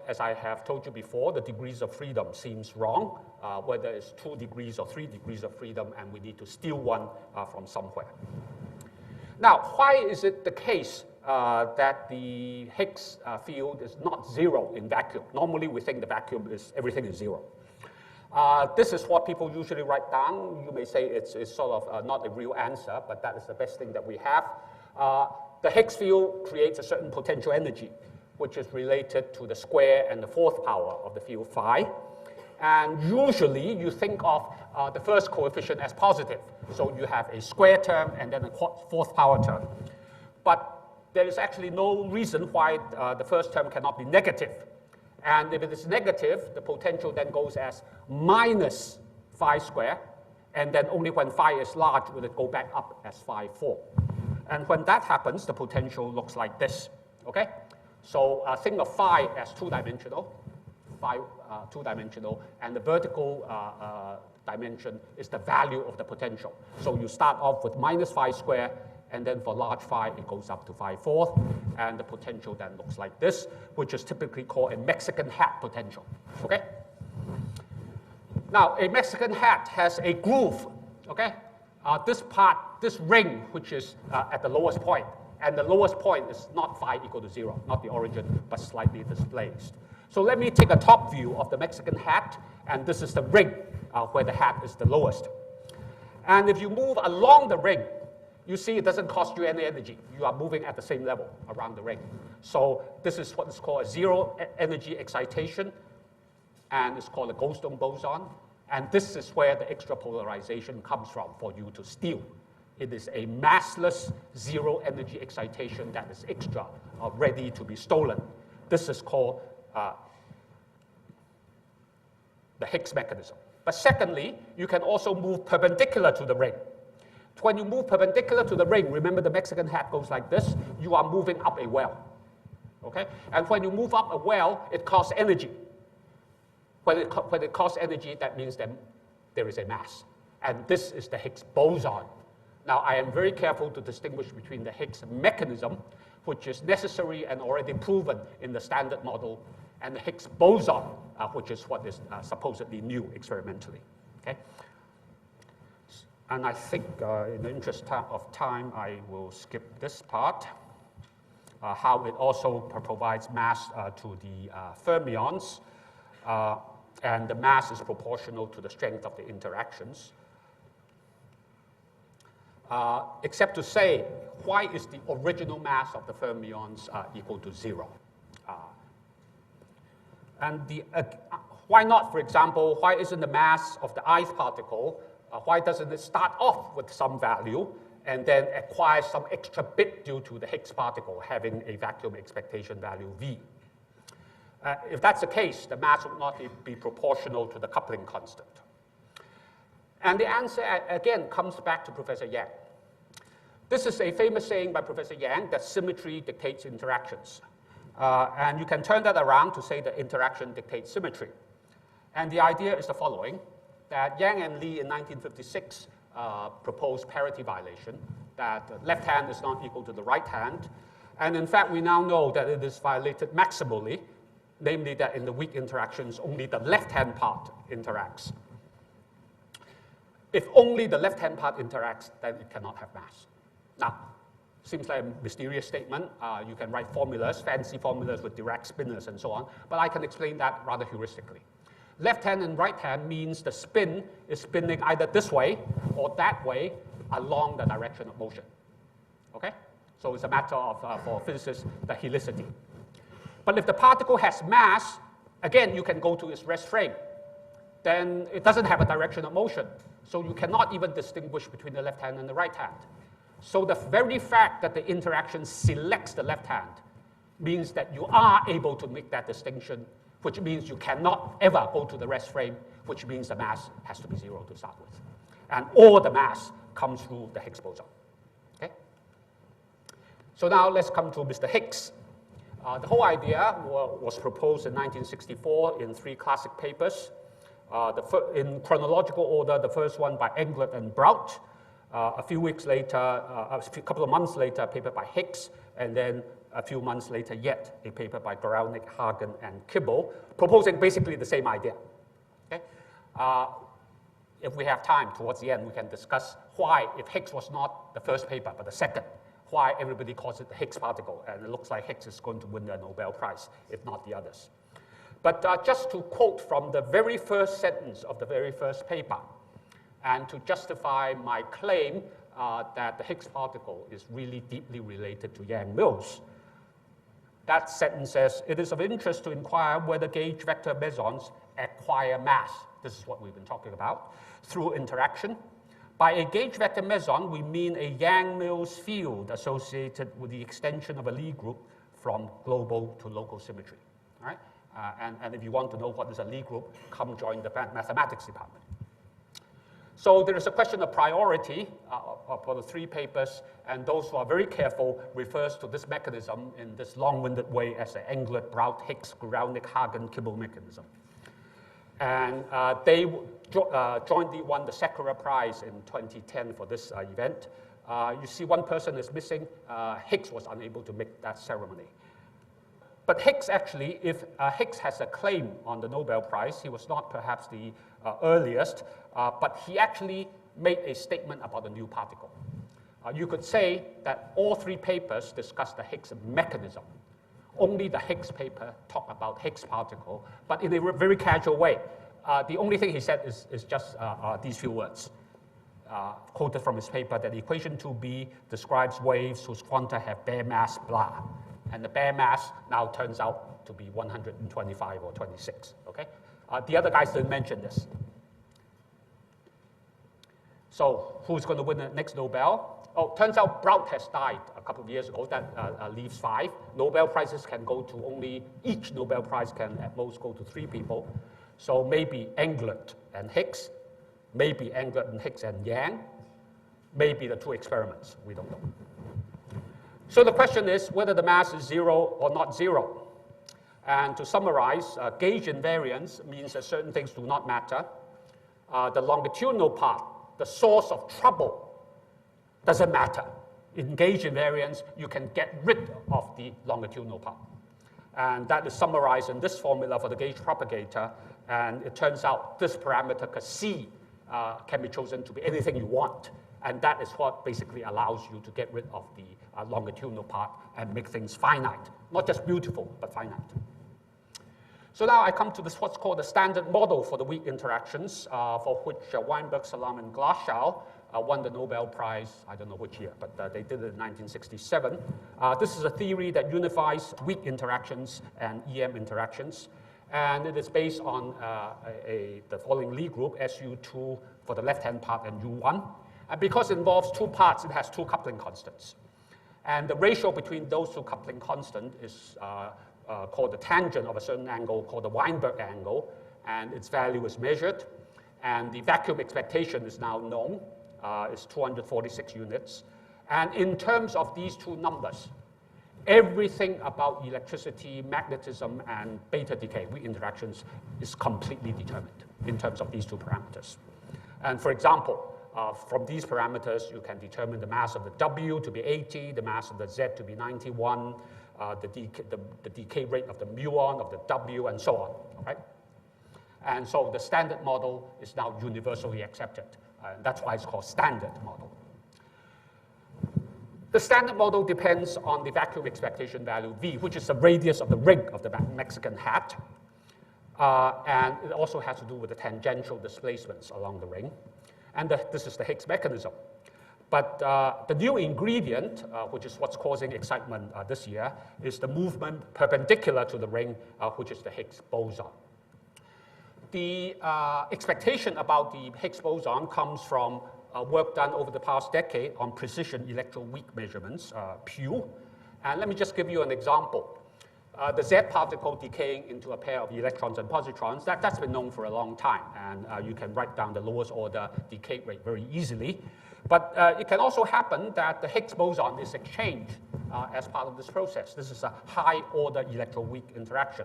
As I have told you before, the degrees of freedom seems wrong, whether it's 2 degrees or 3 degrees of freedom, and we need to steal one from somewhere. Now, why is it the case that the Higgs field is not 0 in vacuum? Normally, we think the vacuum is, everything is 0. This is what people usually write down. You may say it's sort of not a real answer, but that is the best thing that we have. The Higgs field creates a certain potential energy, which is related to the square and the 4th power of the field phi. And usually, you think of the first coefficient as positive. So you have a square term and then a 4th power term. But there is actually no reason why the first term cannot be negative. And if it is negative, the potential then goes as minus phi square, and then only when phi is large will it go back up as phi 4. And when that happens, the potential looks like this, okay? So think of phi as 2-dimensional, phi 2-dimensional, and the vertical dimension is the value of the potential. So you start off with minus phi square, and then for large phi, it goes up to phi 4th, and the potential then looks like this, which is typically called a Mexican hat potential, okay? Now, a Mexican hat has a groove, okay? This ring, which is at the lowest point, and the lowest point is not phi equal to 0, not the origin, but slightly displaced. So let me take a top view of the Mexican hat, and this is the ring where the hat is the lowest. And if you move along the ring, you see it doesn't cost you any energy. You are moving at the same level around the ring. So this is what is called a 0 energy excitation, and it's called a Hicks Boson. And this is where the extra polarization comes from for you to steal. It is a massless 0 energy excitation that is extra, ready to be stolen. This is called the Higgs mechanism. But secondly, you can also move perpendicular to the ring. When you move perpendicular to the ring, remember the Mexican hat goes like this, you are moving up a well. Okay? And when you move up a well, it costs energy. When it costs energy, that means that there is a mass. And this is the Higgs boson. Now, I am very careful to distinguish between the Higgs mechanism, which is necessary and already proven in the standard model, and the Higgs boson, which is what is supposedly new experimentally. Okay? And I think in the interest of time, I will skip this part, how it also provides mass to the fermions. And the mass is proportional to the strength of the interactions. Except to say, why is the original mass of the fermions equal to 0? Why not, for example, why isn't the mass of the ith particle, why doesn't it start off with some value and then acquire some extra bit due to the Higgs particle having a vacuum expectation value V? If that's the case, the mass would not be proportional to the coupling constant. And the answer, again, comes back to Professor Yang. This is a famous saying by Professor Yang that symmetry dictates interactions. And you can turn that around to say that interaction dictates symmetry. And the idea is the following, that Yang and Lee in 1956 proposed parity violation, that the left hand is not equal to the right hand. And in fact, we now know that it is violated maximally, namely that in the weak interactions, only the left-hand part interacts. If only the left-hand part interacts, then it cannot have mass. Now, seems like a mysterious statement. You can write formulas, fancy formulas with Dirac spinors and so on, but I can explain that rather heuristically. Left hand and right hand means the spin is spinning either this way or that way along the direction of motion. Okay? So it's a matter of, for physicists, the helicity. But if the particle has mass, again, you can go to its rest frame. Then it doesn't have a direction of motion. So you cannot even distinguish between the left hand and the right hand. So the very fact that the interaction selects the left hand means that you are able to make that distinction, which means you cannot ever go to the rest frame, which means the mass has to be 0 to start with. And all the mass comes through the Higgs boson. Okay? So now let's come to Mr. Higgs. The whole idea was proposed in 1964 in 3 classic papers. In chronological order, the first one by Englert and Brout. A few weeks later, a couple of months later, a paper by Hicks, and then a few months later yet, a paper by Guralnick, Hagen, and Kibble, proposing basically the same idea. Okay? If we have time towards the end, we can discuss why, if Higgs was not the first paper, but the second, why everybody calls it the Higgs particle, and it looks like Higgs is going to win the Nobel Prize, if not the others. But just to quote from the very first sentence of the very first paper, and to justify my claim that the Higgs particle is really deeply related to YangMills, that sentence says, it is of interest to inquire whether gauge vector mesons acquire mass. This is what we've been talking about, through interaction. By a gauge vector meson, we mean a YangMills field associated with the extension of a Lie group from global to local symmetry. All right? And if you want to know what is a Lie group, come join the mathematics department. So there is a question of priority for the 3 papers, and those who are very careful refers to this mechanism in this long-winded way as the Englert, Brout, Hicks, Guralnick, Hagen, Kibble mechanism. And they jointly won the Sakura Prize in 2010 for this event. You see one person is missing. Higgs was unable to make that ceremony. But Higgs actually, if Higgs has a claim on the Nobel Prize, he was not perhaps the earliest, but he actually made a statement about the new particle. You could say that all 3 papers discuss the Higgs mechanism. Only the Higgs paper talked about Higgs particle, but in a very casual way. The only thing he said is just these few words, quoted from his paper, that equation 2b describes waves whose quanta have bare mass, blah. And the bare mass now turns out to be 125 or 26, okay? The other guys didn't mention this. So who's going to win the next Nobel? Oh, turns out Brout has died a couple of years ago. That leaves 5. Nobel Prizes can go to only, each Nobel Prize can at most go to 3 people. So maybe Englert and Hicks, maybe Englert and Hicks and Yang, maybe the 2 experiments, we don't know. So the question is whether the mass is 0 or not 0. And to summarize, gauge invariance means that certain things do not matter. The longitudinal part, the source of trouble, doesn't matter. In gauge invariance, you can get rid of the longitudinal part. And that is summarized in this formula for the gauge propagator. And it turns out this parameter, C, can be chosen to be anything you want. And that is what basically allows you to get rid of the longitudinal part and make things finite. Not just beautiful, but finite. So now I come to this what's called the standard model for the weak interactions, for which Weinberg, Salam, and Glasgow won the Nobel Prize, I don't know which year, but they did it in 1967. This is a theory that unifies weak interactions and EM interactions. And it is based on the following Lie group, SU2 for the left-hand part and U1. And because it involves 2 parts, it has 2 coupling constants. And the ratio between those 2 coupling constants is called the tangent of a certain angle called the Weinberg angle, and its value is measured. And the vacuum expectation is now known, it's 246 units. And in terms of these two numbers, everything about electricity, magnetism, and beta decay, weak interactions, is completely determined in terms of these two parameters. And for example, from these parameters, you can determine the mass of the W to be 80, the mass of the Z to be 91, the decay rate of the muon, of the W, and so on, all right? And so the standard model is now universally accepted. That's why it's called standard model. The standard model depends on the vacuum expectation value V, which is the radius of the ring of the Mexican hat. And it also has to do with the tangential displacements along the ring. And this is the Higgs mechanism. But the new ingredient, which is what's causing excitement this year, is the movement perpendicular to the ring, which is the Higgs boson. The expectation about the Higgs boson comes from work done over the past decade on precision electroweak measurements, Pew. And let me just give you an example. The Z particle decaying into a pair of electrons and positrons, that's been known for a long time. And you can write down the lowest order decay rate very easily. But it can also happen that the Higgs boson is exchanged as part of this process. This is a high order electroweak interaction.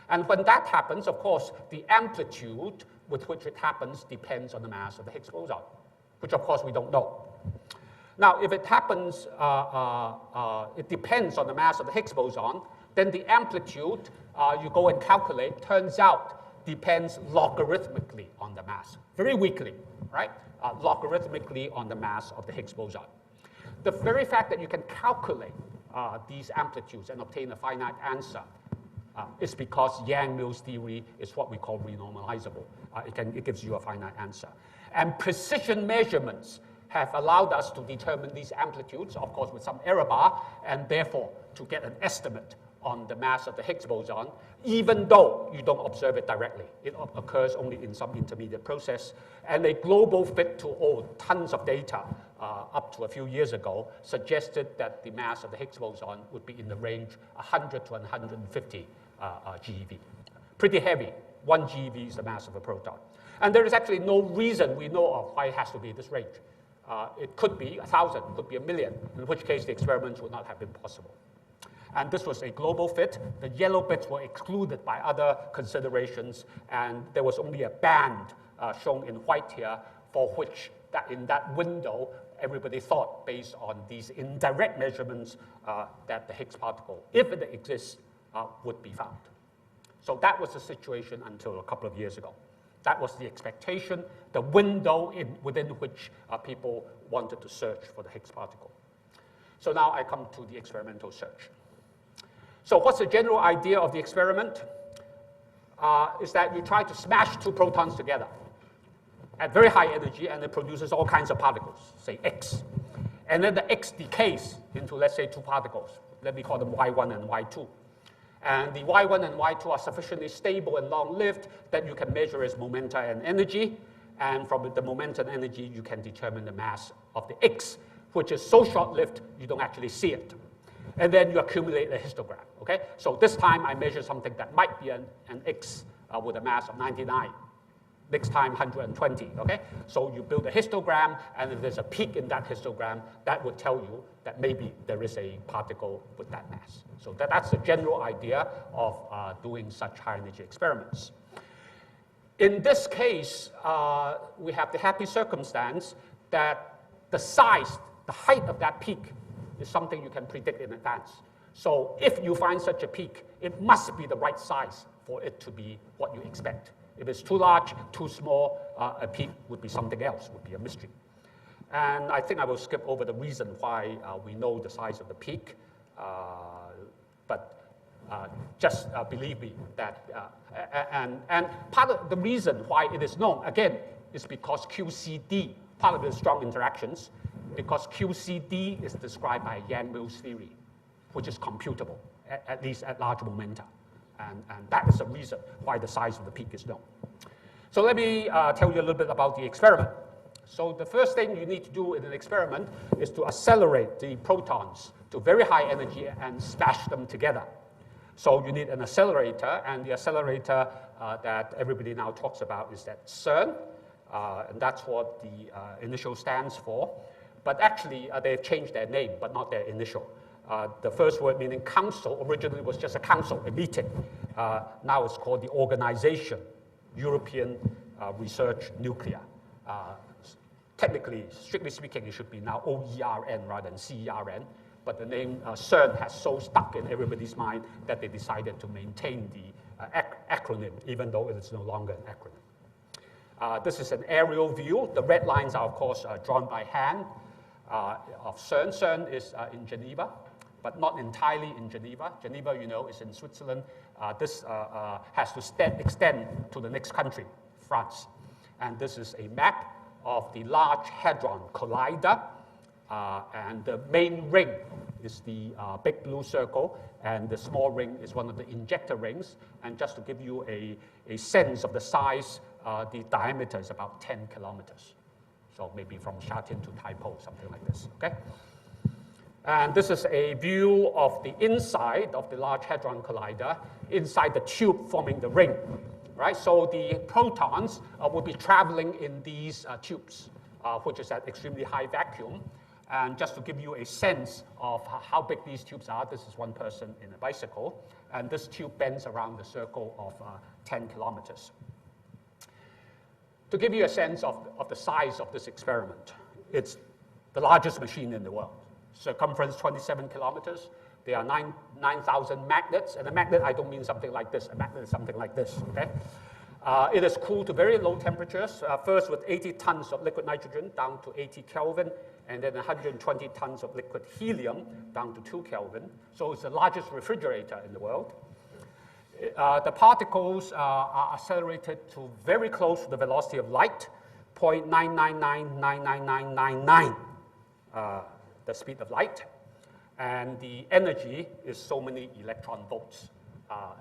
And when that happens, of course, the amplitude with which it happens depends on the mass of the Higgs boson, which of course we don't know. Now, if it happens, it depends on the mass of the Higgs boson, then the amplitude you go and calculate turns out depends logarithmically on the mass, very weakly, right? Logarithmically on the mass of the Higgs boson. The very fact that you can calculate these amplitudes and obtain a finite answer is because YangMills theory is what we call renormalizable. It gives you a finite answer. And precision measurements have allowed us to determine these amplitudes, of course with some error bar, and therefore to get an estimate on the mass of the Higgs boson, even though you don't observe it directly. It occurs only in some intermediate process. And a global fit to tons of data up to a few years ago suggested that the mass of the Higgs boson would be in the range 100 to 150 GeV. Pretty heavy. 1 GeV is the mass of a proton. And there is actually no reason we know of why it has to be this range. It could be 1,000, it could be 1,000,000, in which case the experiments would not have been possible. And this was a global fit. The yellow bits were excluded by other considerations, and there was only a band shown in white here for which, in that window, everybody thought, based on these indirect measurements, that the Higgs particle, if it exists, would be found. So that was the situation until a couple of years ago. That was the expectation, the window within which people wanted to search for the Higgs particle. So now I come to the experimental search. So what's the general idea of the experiment? Is that you try to smash two protons together at very high energy, and it produces all kinds of particles, say X. And then the X decays into, let's say, two particles. Let me call them Y1 and Y2. And the Y1 and Y2 are sufficiently stable and long-lived that you can measure its momenta and energy. And from the momentum and energy, you can determine the mass of the X, which is so short-lived, you don't actually see it. And then you accumulate a histogram, okay? So this time, I measure something that might be an X with a mass of 99. Next time, 120, okay? So you build a histogram, and if there's a peak in that histogram, that would tell you that maybe there is a particle with that mass. So that's the general idea of doing such high-energy experiments. In this case, we have the happy circumstance that the size, the height of that peak is something you can predict in advance. So if you find such a peak, it must be the right size for it to be what you expect. If it's too large, too small, a peak would be something else, would be a mystery. And I think I will skip over the reason why we know the size of the peak, but just believe me that, and part of the reason why it is known, again, is because QCD, part of it is strong interactions, because QCD is described by YangMills theory, which is computable, at least at large momenta. And that is the reason why the size of the peak is known. So let me tell you a little bit about the experiment. So the first thing you need to do in an experiment is to accelerate the protons to very high energy and smash them together. So you need an accelerator, and the accelerator that everybody now talks about is that CERN, and that's what the initial stands for. But actually, they've changed their name, but not their initial. The first word meaning council originally was just a council, a meeting. Now it's called the Organization, European Research Nuclear. Technically, strictly speaking, it should be now OERN rather than CERN, but the name CERN has so stuck in everybody's mind that they decided to maintain the acronym, even though it is no longer an acronym. This is an aerial view. The red lines are, of course, drawn by hand of CERN. CERN is in Geneva, but not entirely in Geneva. Geneva, you know, is in Switzerland. This has to extend to the next country, France. And this is a map of the Large Hadron Collider. And the main ring is the big blue circle, and the small ring is one of the injector rings. And just to give you a sense of the size, the diameter is about 10 kilometers. So maybe from Shatin to Taipo, something like this, okay? And this is a view of the inside of the Large Hadron Collider, inside the tube forming the ring, right? So the protons will be traveling in these tubes, which is at extremely high vacuum. And just to give you a sense of how big these tubes are, this is one person in a bicycle, and this tube bends around the circle of 10 kilometers. To give you a sense of the size of this experiment, it's the largest machine in the world. Circumference 27 kilometers. There are 9,000 magnets, and a magnet, I don't mean something like this. A magnet is something like this, okay? It is cooled to very low temperatures, first with 80 tons of liquid nitrogen down to 80 Kelvin, and then 120 tons of liquid helium down to 2 Kelvin. So it's the largest refrigerator in the world. The particles are accelerated to very close to the velocity of light, 0.9999999, the speed of light. And the energy is so many electron volts.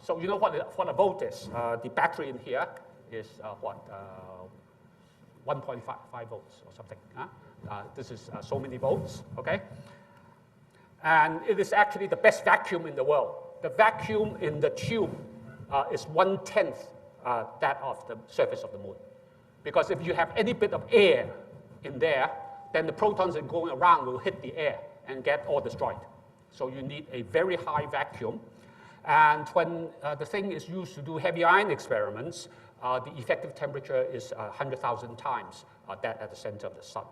So you know what a volt is. The battery in here is 1.5 volts or something. This is so many volts, okay? And it is actually the best vacuum in the world. The vacuum in the tube is 1/10 that of the surface of the moon. Because if you have any bit of air in there, then the protons that are going around will hit the air and get all destroyed. So you need a very high vacuum. And when the thing is used to do heavy ion experiments, the effective temperature is 100,000 times that at the center of the sun.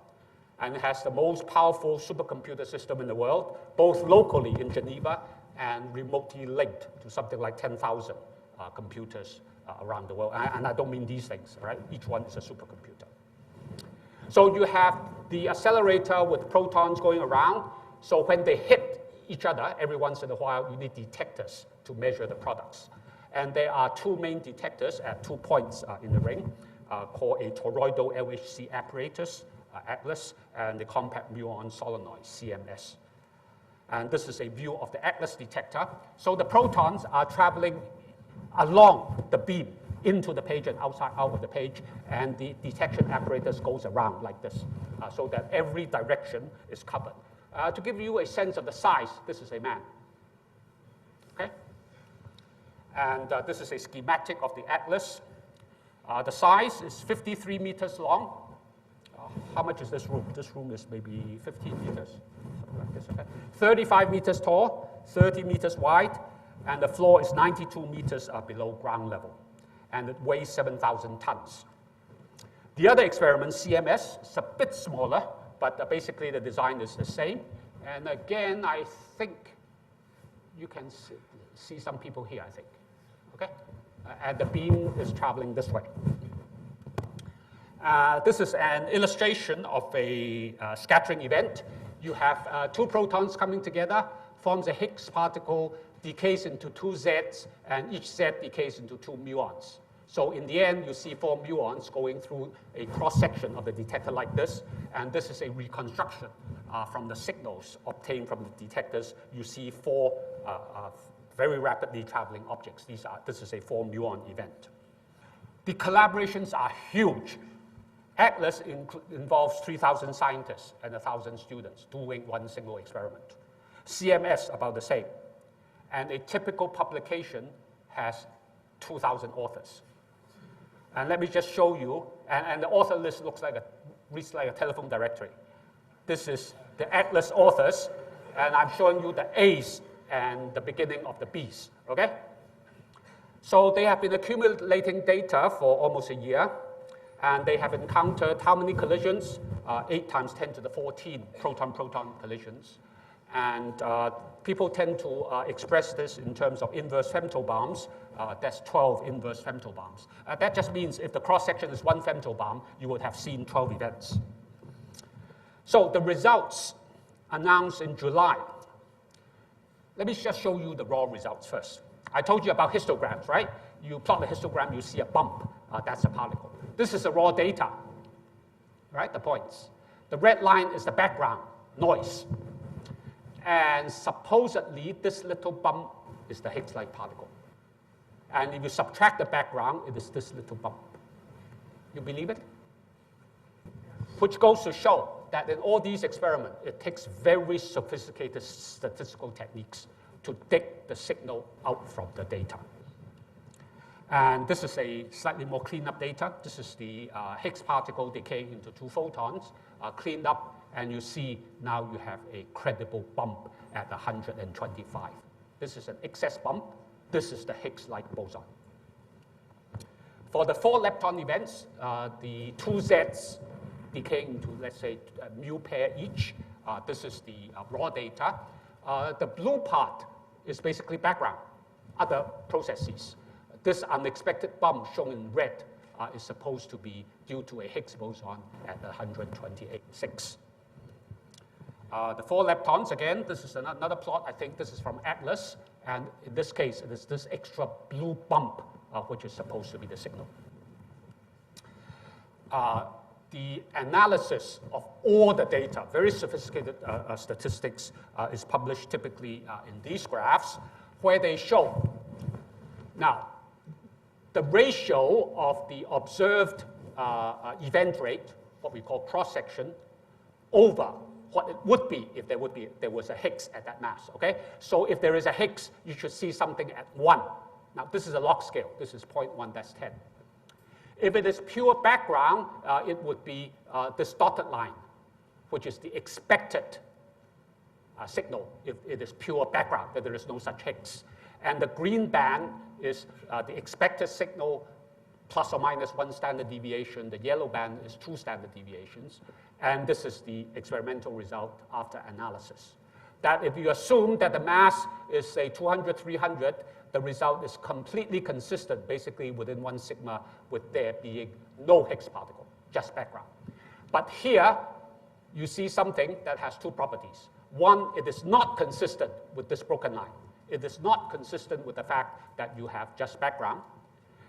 And it has the most powerful supercomputer system in the world, both locally in Geneva and remotely linked to something like 10,000 computers around the world. And I don't mean these things, right? Each one is a supercomputer. So you have the accelerator with protons going around. So when they hit each other, every once in a while, you need detectors to measure the products. And there are two main detectors at 2 points in the ring, called a toroidal LHC apparatus, ATLAS, and the compact muon solenoid, CMS. And this is a view of the ATLAS detector. So the protons are traveling along the beam into the page and out of the page, and the detection apparatus goes around like this, so that every direction is covered. To give you a sense of the size, this is a man. Okay? And this is a schematic of the ATLAS. The size is 53 meters long. How much is this room? This room is maybe 15 meters, something like this. Okay? 35 meters tall, 30 meters wide, and the floor is 92 meters below ground level. And it weighs 7,000 tons. The other experiment, CMS, is a bit smaller, but basically the design is the same. And again, I think you can see some people here, I think. Okay? And the beam is traveling this way. This is an illustration of a scattering event. You have two protons coming together, forms a Higgs particle, decays into two Zs, and each Z decays into two muons. So in the end, you see 4 muons going through a cross-section of the detector like this, and this is a reconstruction from the signals obtained from the detectors. You see 4 very rapidly traveling objects. This is a 4 muon event. The collaborations are huge. ATLAS involves 3,000 scientists and 1,000 students doing one single experiment. CMS, about the same. and a typical publication has 2,000 authors. And let me just show you, and the author list reads like a telephone directory. This is the Atlas authors, and I'm showing you the A's and the beginning of the B's, okay? So they have been accumulating data for almost a year, and they have encountered how many collisions? 8 times 10 to the 14 proton-proton collisions. And people tend to express this in terms of inverse femtobarms. That's 12 inverse femtobarms. That just means if the cross-section is 1 femtobarm, you would have seen 12 events. So the results announced in July. Let me just show you the raw results first. I told you about histograms, right? You plot the histogram, you see a bump. That's a particle. This is the raw data, right? The points. The red line is the background, noise. And supposedly, this little bump is the Higgs-like particle. And if you subtract the background, it is this little bump. You believe it? Which goes to show that in all these experiments, it takes very sophisticated statistical techniques to dig the signal out from the data. And this is a slightly more cleaned up data. This is the Higgs particle decaying into 2 photons, cleaned up, and you see now you have a credible bump at 125. This is an excess bump. This is the Higgs-like boson. For the 4 lepton events, the 2 Zs decaying into, let's say, a mu pair each. This is the raw data. The blue part is basically background, other processes. This unexpected bump shown in red is supposed to be due to a Higgs boson at 128.6. The 4 leptons, again, this is another plot. I think this is from Atlas. And in this case, it is this extra blue bump, which is supposed to be the signal. The analysis of all the data, very sophisticated statistics, is published typically in these graphs, where they show, now, the ratio of the observed event rate, what we call cross-section, over what it would be if there was a Higgs at that mass, okay? So if there is a Higgs, you should see something at 1. Now, this is a log scale. This is 0.1, that's 10. If it is pure background, it would be this dotted line, which is the expected signal if it is pure background, that there is no such Higgs. And the green band is the expected signal plus or minus 1 standard deviation. The yellow band is 2 standard deviations. And this is the experimental result after analysis. That if you assume that the mass is, say, 200, 300, the result is completely consistent, basically within 1 sigma, with there being no Higgs particle, just background. But here, you see something that has 2 properties. One, it is not consistent with this broken line. It is not consistent with the fact that you have just background.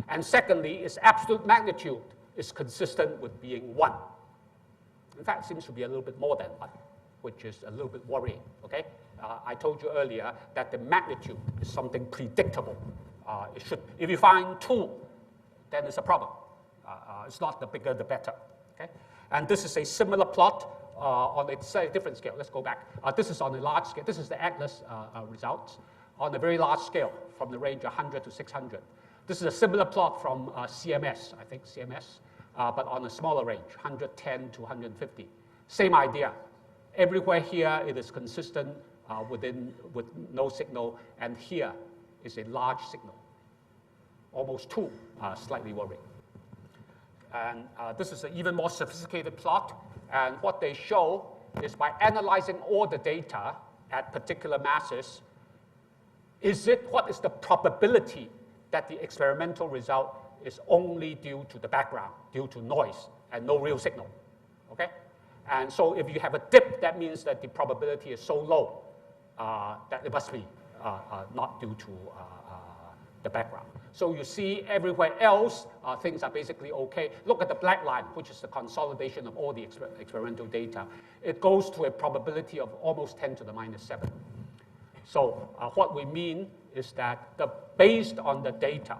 And secondly, its absolute magnitude is consistent with being 1. In fact, it seems to be a little bit more than 1, which is a little bit worrying, okay? I told you earlier that the magnitude is something predictable. If you find 2, then it's a problem. It's not the bigger the better, okay? And this is a similar plot on a different scale. Let's go back. This is on a large scale. This is the Atlas results on a very large scale from the range 100 to 600. This is a similar plot from CMS, I think CMS, but on a smaller range, 110 to 150. Same idea. Everywhere here it is consistent with no signal, and here is a large signal, almost 2, slightly worrying. And this is an even more sophisticated plot, and what they show is by analyzing all the data at particular masses, what is the probability that the experimental result is only due to the background, due to noise, and no real signal, okay? And so if you have a dip, that means that the probability is so low that it must be not due to the background. So you see everywhere else, things are basically okay. Look at the black line, which is the consolidation of all the experimental data. It goes to a probability of almost 10 to the minus 7. So what we mean is that based on the data,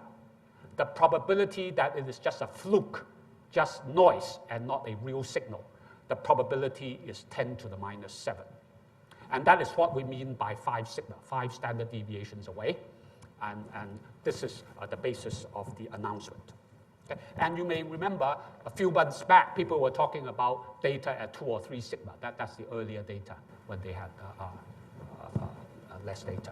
the probability that it is just a fluke, just noise, and not a real signal, the probability is 10 to the minus 7. And that is what we mean by 5 sigma, 5 standard deviations away. And this is the basis of the announcement. Okay? And you may remember a few months back, people were talking about data at 2 or 3 sigma. That's the earlier data when they had less data.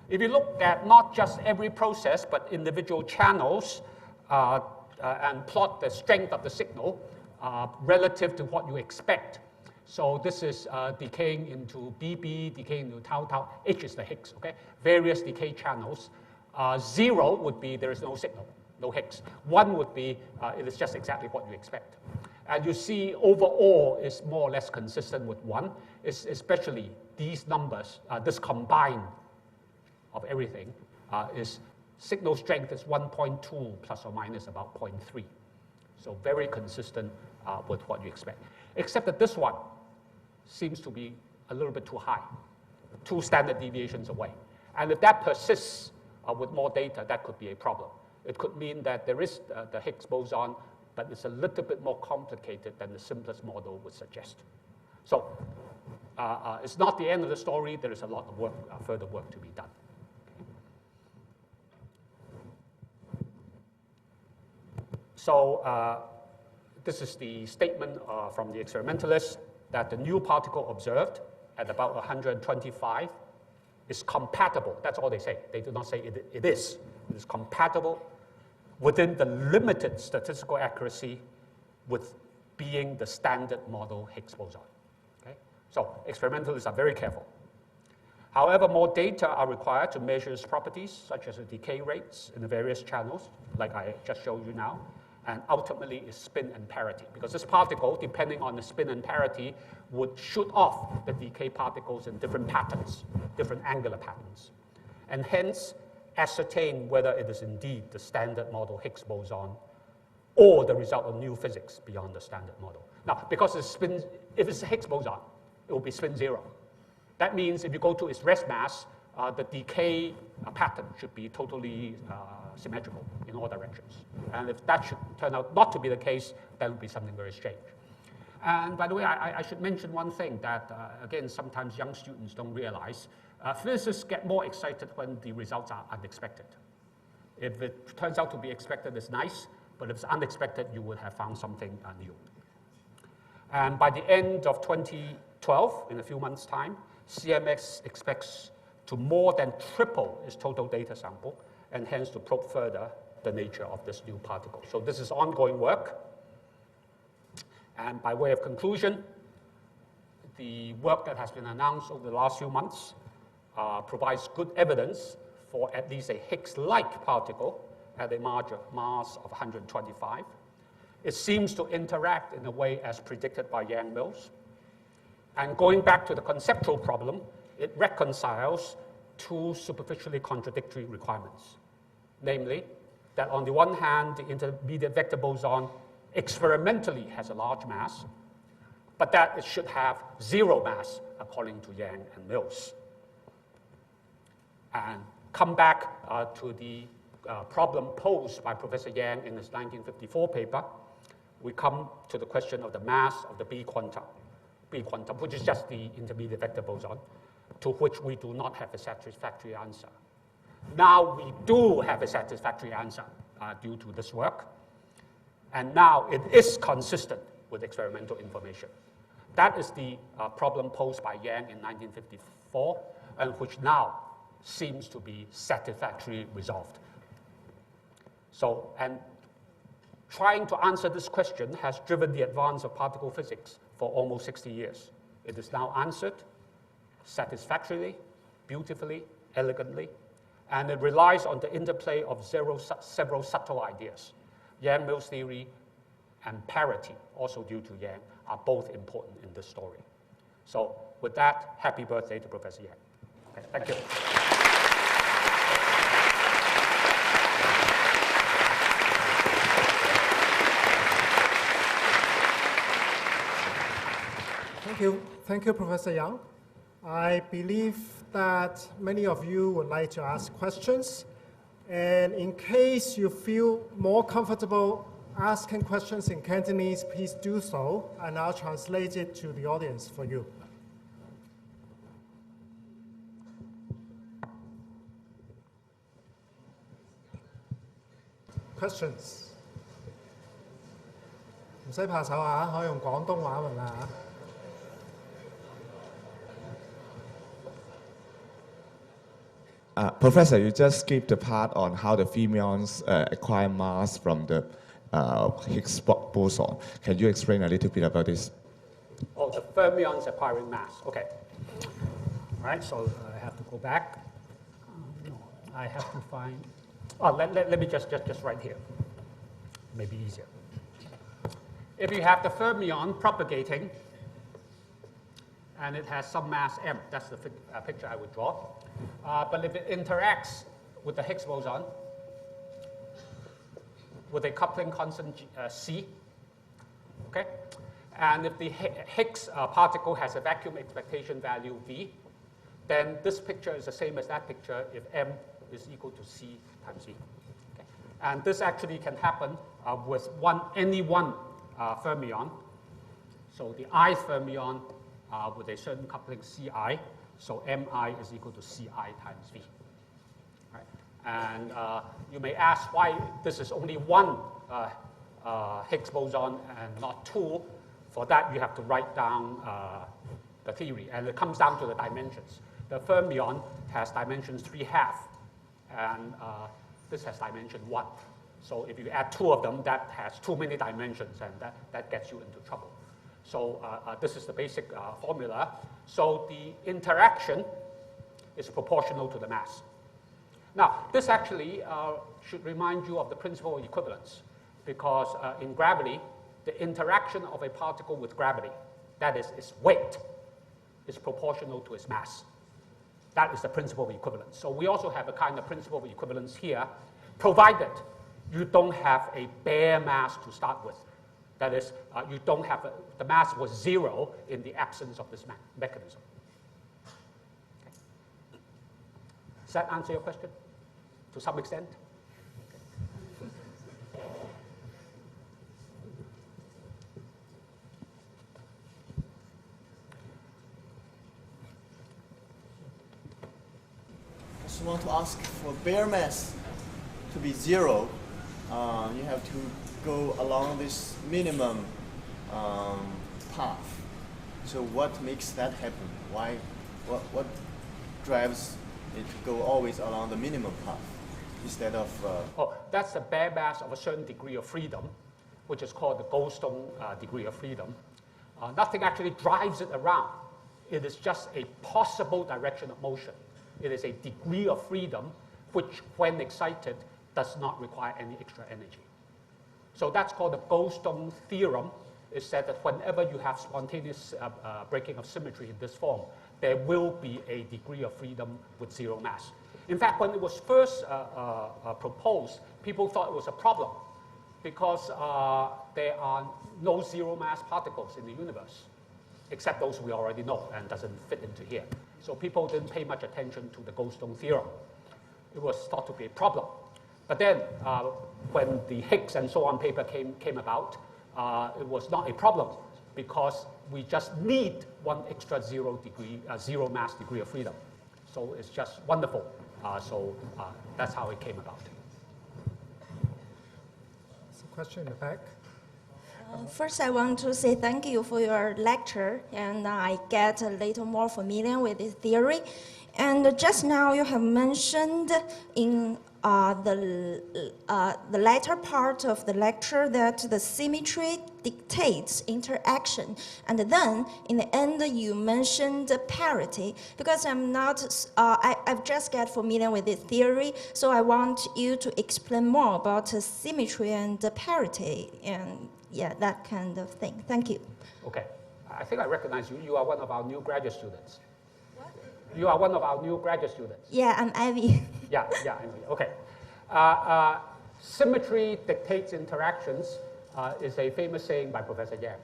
If you look at not just every process, but individual channels, and plot the strength of the signal relative to what you expect. So this is decaying into BB, decaying into tau tau. H is the Higgs, okay? Various decay channels. 0 would be there is no signal, no Higgs. 1 would be it is just exactly what you expect. And you see overall is more or less consistent with 1, especially these numbers, this combined of everything is signal strength is 1.2 plus or minus about 0.3. So very consistent with what you expect. Except that this one seems to be a little bit too high, 2 standard deviations away. And if that persists with more data, that could be a problem. It could mean that there is the Higgs boson, but it's a little bit more complicated than the simplest model would suggest. So it's not the end of the story. There is a lot of work, further work to be done. So this is the statement from the experimentalists that the new particle observed at about 125 is compatible. That's all they say. They do not say it is. It is compatible within the limited statistical accuracy with being the standard model Higgs boson. Okay? So experimentalists are very careful. However, more data are required to measure its properties, such as the decay rates in the various channels, like I just showed you now, and ultimately its spin and parity. Because this particle, depending on the spin and parity, would shoot off the decay particles in different patterns, different angular patterns, and hence ascertain whether it is indeed the standard model Higgs boson or the result of new physics beyond the standard model. Now, because if it's a Higgs boson, it will be spin 0. That means if you go to its rest mass, the decay pattern should be totally symmetrical in all directions. And if that should turn out not to be the case, that would be something very strange. And by the way, I should mention one thing that, again, sometimes young students don't realize. Physicists get more excited when the results are unexpected. If it turns out to be expected, it's nice, but if it's unexpected, you would have found something new. And by the end of 2012, in a few months' time, CMS expects to more than triple its total data sample, and hence to probe further the nature of this new particle. So this is ongoing work. And by way of conclusion, the work that has been announced over the last few months provides good evidence for at least a Higgs-like particle at a mass of 125. It seems to interact in a way as predicted by YangMills. And going back to the conceptual problem, it reconciles 2 superficially contradictory requirements. Namely, that on the one hand, the intermediate vector boson experimentally has a large mass, but that it should have 0 mass according to Yang and Mills. And come back to the problem posed by Professor Yang in his 1954 paper, we come to the question of the mass of the B quantum, which is just the intermediate vector boson, to which we do not have a satisfactory answer. Now we do have a satisfactory answer due to this work, and now it is consistent with experimental information. That is the problem posed by Yang in 1954, and which now seems to be satisfactorily resolved. So, and trying to answer this question has driven the advance of particle physics for almost 60 years. It is now answered satisfactorily, beautifully, elegantly, and it relies on the interplay of several subtle ideas. YangMills theory and parity, also due to Yang, are both important in this story. So with that, happy birthday to Professor Yang. Okay, thank you. Thank you, Professor Yang. I believe that many of you would like to ask questions. And in case you feel more comfortable asking questions in Cantonese, please do so, and I'll translate it to the audience for you. questions？唔使怕醜啊，可以用廣東話問啊。Professor, you just skipped the part on how the fermions acquire mass from the Higgs boson. Can you explain a little bit about this? Oh, the fermions acquiring mass. Okay. All right, so I have to go back. No, I have to find. Oh, let me just write here. Maybe easier. If you have the fermion propagating, and it has some mass m, that's the picture I would draw. But if it interacts with the Higgs boson with a coupling constant C, okay, and if the Higgs particle has a vacuum expectation value V, then this picture is the same as that picture if m is equal to C times V. Okay. And this actually can happen with any one fermion. So the I fermion with a certain coupling Ci, so Mi is equal to Ci times V. Right? And you may ask why this is only one Higgs boson and not two. For that, you have to write down the theory, and it comes down to the dimensions. The fermion has dimensions 3/2, and this has dimension 1. So if you add two of them, that has too many dimensions, and that gets you into trouble. So this is the basic formula. So the interaction is proportional to the mass. Now, this actually should remind you of the principle of equivalence, because in gravity, the interaction of a particle with gravity, that is its weight, is proportional to its mass. That is the principle of equivalence. So we also have a kind of principle of equivalence here, provided you don't have a bare mass to start with. That is, you don't have the mass was 0 in the absence of this mechanism. Okay. Does that answer your question to some extent? I just want to ask for bare mass to be 0. You have to go along this minimum path. So what makes that happen? Why? What drives it to go always along the minimum path instead of? Oh, that's the bare mass of a certain degree of freedom, which is called the Boson degree of freedom. Nothing actually drives it around. It is just a possible direction of motion. It is a degree of freedom which, when excited, does not require any extra energy. So that's called the Boson theorem. It said that whenever you have spontaneous breaking of symmetry in this form, there will be a degree of freedom with 0 mass. In fact, when it was first proposed, people thought it was a problem because there are no 0 mass particles in the universe, except those we already know and doesn't fit into here. So people didn't pay much attention to the Boson theorem. It was thought to be a problem. But then, when the Higgs and so on paper came about, it was not a problem because we just need one extra 0 mass degree of freedom. So it's just wonderful. So that's how it came about. There's a question in the back. First, I want to say thank you for your lecture, and I get a little more familiar with this theory. And just now you have mentioned in the latter part of the lecture that the symmetry dictates interaction. And then in the end, you mentioned parity. Because I've just got familiar with this theory, so I want you to explain more about symmetry and parity and yeah, that kind of thing. Thank you. Okay. I think I recognize you. You are one of our new graduate students. You are one of our new graduate students. Yeah, I'm Ivy. Yeah, Ivy. Okay. Symmetry dictates interactions is a famous saying by Professor Yang.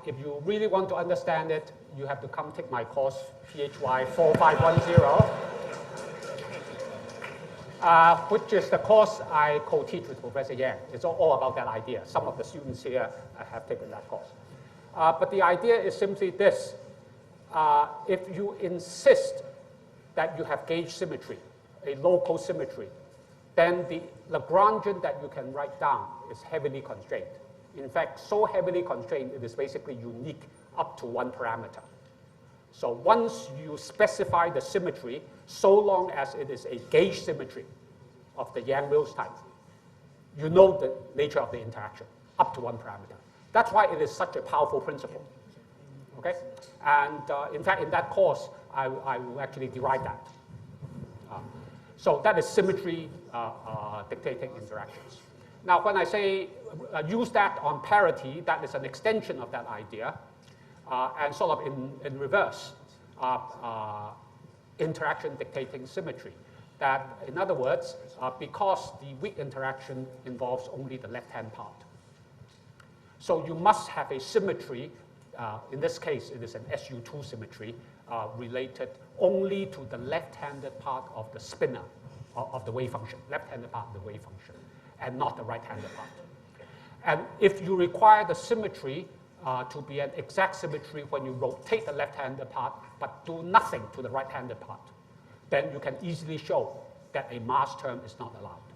If you really want to understand it, you have to come take my course, PHY 4510, which is the course I co-teach with Professor Yang. It's all about that idea. Some of the students here have taken that course. But the idea is simply this. If you insist that you have gauge symmetry, a local symmetry, then the Lagrangian that you can write down is heavily constrained. In fact, so heavily constrained, it is basically unique up to one parameter. So once you specify the symmetry, so long as it is a gauge symmetry of the YangMills type, you know the nature of the interaction up to one parameter. That's why it is such a powerful principle. Okay? And in fact, in that course, I will actually derive that. So that is symmetry dictating interactions. Now, when I say use that on parity, that is an extension of that idea, and sort of in reverse, interaction dictating symmetry. That, in other words, because the weak interaction involves only the left-hand part. So you must have a symmetry, in this case it is an SU2 symmetry, related only to the left-handed part of the spinner of the wave function, left-handed part of the wave function, and not the right-handed part. And if you require the symmetry to be an exact symmetry when you rotate the left-handed part, but do nothing to the right-handed part, then you can easily show that a mass term is not allowed.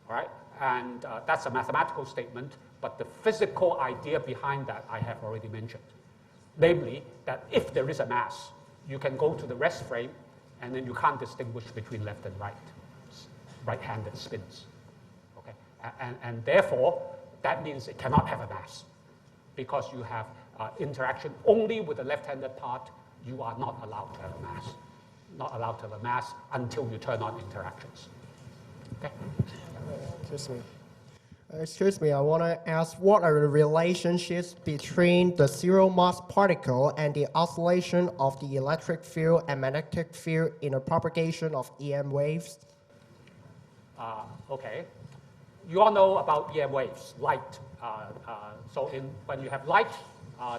All right? And that's a mathematical statement, but the physical idea behind that I have already mentioned. Namely, that if there is a mass, you can go to the rest frame, and then you can't distinguish between left and right-handed spins. Okay? And therefore, that means it cannot have a mass, because you have interaction only with the left-handed part. You are not allowed to have a mass. Not allowed to have a mass until you turn on interactions. Okay? Excuse me, I want to ask, what are the relationships between the zero mass particle and the oscillation of the electric field and magnetic field in the propagation of EM waves? Okay. You all know about EM waves, light. So when you have light,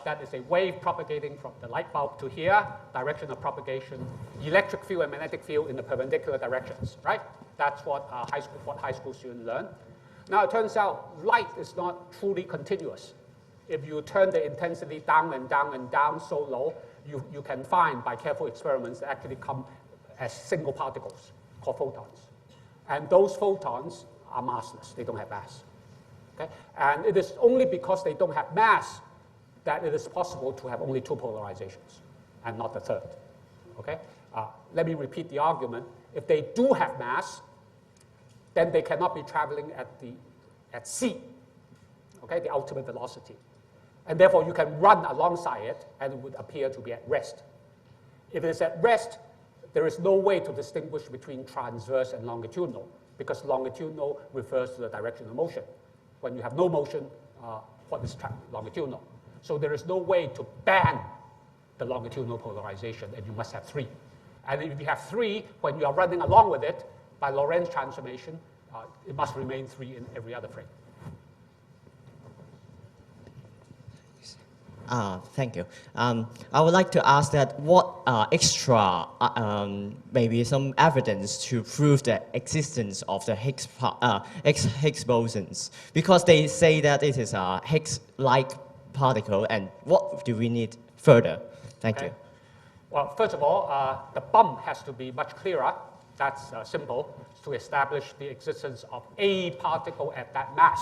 that is a wave propagating from the light bulb to here, direction of propagation, electric field and magnetic field in the perpendicular directions, right? That's what high school students learn. Now, it turns out light is not truly continuous. If you turn the intensity down and down and down so low, you can find by careful experiments that actually come as single particles called photons. And those photons are massless. They don't have mass. Okay? And it is only because they don't have mass that it is possible to have only two polarizations and not the third. Okay? Let me repeat the argument. If they do have mass, then they cannot be traveling at c, okay, the ultimate velocity. And therefore, you can run alongside it, and it would appear to be at rest. If it is at rest, there is no way to distinguish between transverse and longitudinal, because longitudinal refers to the direction of motion. When you have no motion, what is longitudinal? So there is no way to ban the longitudinal polarization, and you must have three. And if you have three, when you are running along with it, by Lorentz transformation, it must remain three in every other frame. Thank you. I would like to ask that what extra, maybe some evidence to prove the existence of the Higgs bosons, because they say that it is a Higgs-like particle, and what do we need further? Thank you. Well, first of all, the bump has to be much clearer. That's simple, to establish the existence of a particle at that mass.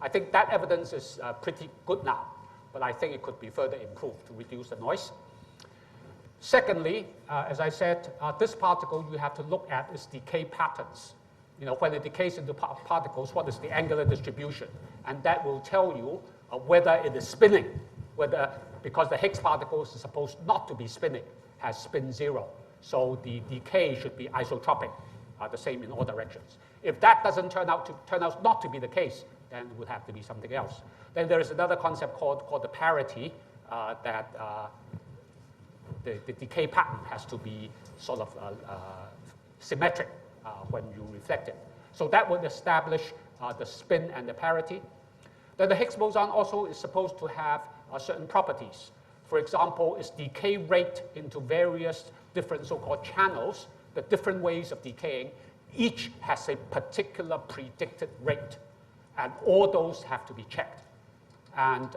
I think that evidence is pretty good now, but I think it could be further improved to reduce the noise. Secondly, as I said, this particle you have to look at its decay patterns. You know, when it decays into particles, what is the angular distribution? And that will tell you whether it is spinning, because the Higgs particles is supposed not to be spinning, has spin zero. So the decay should be isotropic, the same in all directions. If that doesn't turn out not to be the case, then it would have to be something else. Then there is another concept called the parity, that the decay pattern has to be sort of symmetric when you reflect it. So that would establish the spin and the parity. Then the Higgs boson also is supposed to have certain properties. For example, its decay rate into various different so-called channels, the different ways of decaying, each has a particular predicted rate. And all those have to be checked. And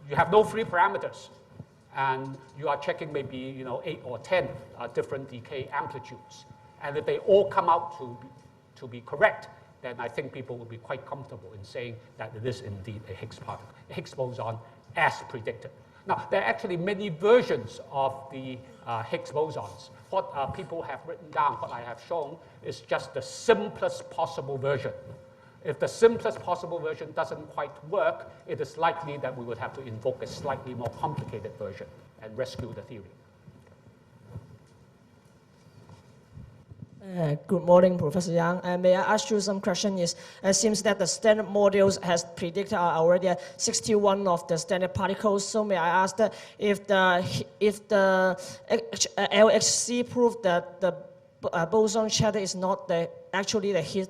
you have no free parameters. And you are checking maybe 8 or 10 different decay amplitudes. And if they all come out to to be correct, then I think people will be quite comfortable in saying that it is indeed a Higgs particle, a Higgs boson as predicted. Now, there are actually many versions of the Higgs bosons. What people have written down, what I have shown, is just the simplest possible version. If the simplest possible version doesn't quite work, it is likely that we would have to invoke a slightly more complicated version and rescue the theory. Good morning, Professor Yang. May I ask you some question? It seems that the standard models has predicted already 61 of the standard particles. So may I ask that if the LHC proved that the boson chatter is not actually the Higgs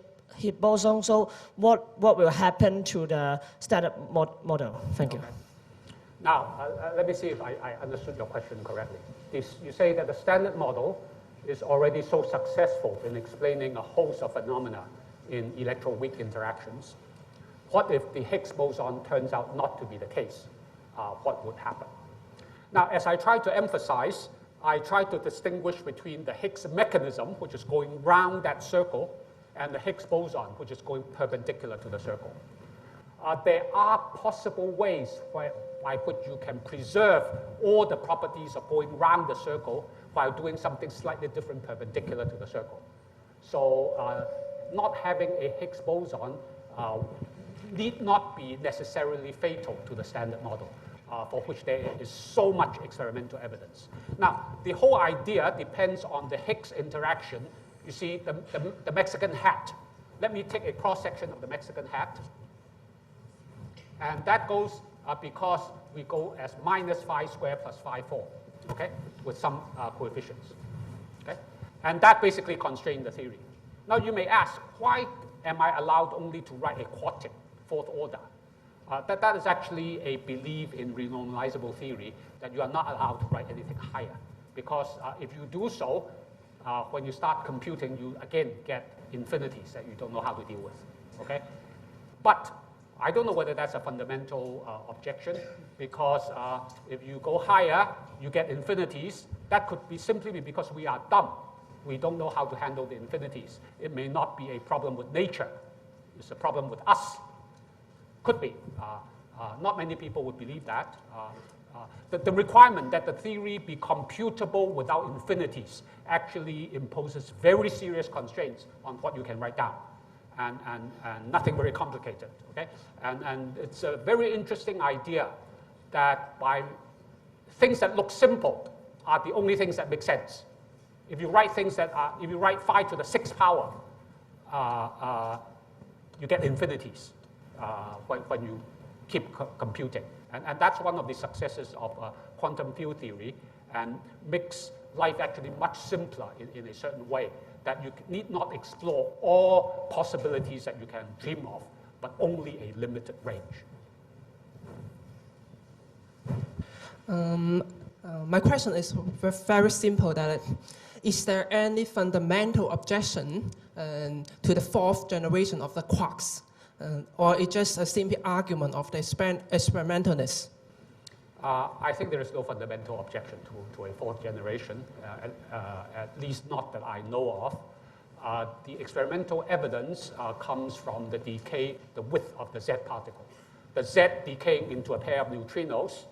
boson, so what will happen to the standard model? Thank you. Okay. Now, let me see if I understood your question correctly. You say that the standard model is already so successful in explaining a host of phenomena in electroweak interactions. What if the Higgs boson turns out not to be the case? What would happen? Now, as I try to emphasize, I try to distinguish between the Higgs mechanism, which is going round that circle, and the Higgs boson, which is going perpendicular to the circle. There are possible ways by which you can preserve all the properties of going round the circle while doing something slightly different perpendicular to the circle. So not having a Higgs boson need not be necessarily fatal to the standard model, for which there is so much experimental evidence. Now, the whole idea depends on the Higgs interaction. You see the Mexican hat. Let me take a cross-section of the Mexican hat. And that goes because we go as minus phi squared plus phi 4, okay, with some coefficients. Okay? And that basically constrains the theory. Now you may ask, why am I allowed only to write a quartic, fourth order? That is actually a belief in renormalizable theory, that you are not allowed to write anything higher. Because if you do so, when you start computing, you again get infinities that you don't know how to deal with. Okay? But I don't know whether that's a fundamental objection, because if you go higher, you get infinities. That could be simply because we are dumb. We don't know how to handle the infinities. It may not be a problem with nature. It's a problem with us. Could be. Not many people would believe that. The requirement that the theory be computable without infinities actually imposes very serious constraints on what you can write down. And nothing very complicated, okay? And it's a very interesting idea that by things that look simple are the only things that make sense. If you write things that are, if you write phi to the 6th power, you get infinities when you keep computing. And that's one of the successes of quantum field theory, and makes life actually much simpler in a certain way, that you need not explore all possibilities that you can dream of, but only a limited range. My question is very simple. Is there any fundamental objection to the 4th generation of the quarks? Or it's just a simple argument of the experimentalness? I think there is no fundamental objection to a 4th generation, at least not that I know of. The experimental evidence comes from the decay, the width of the Z particle. The Z decaying into a pair of neutrinos.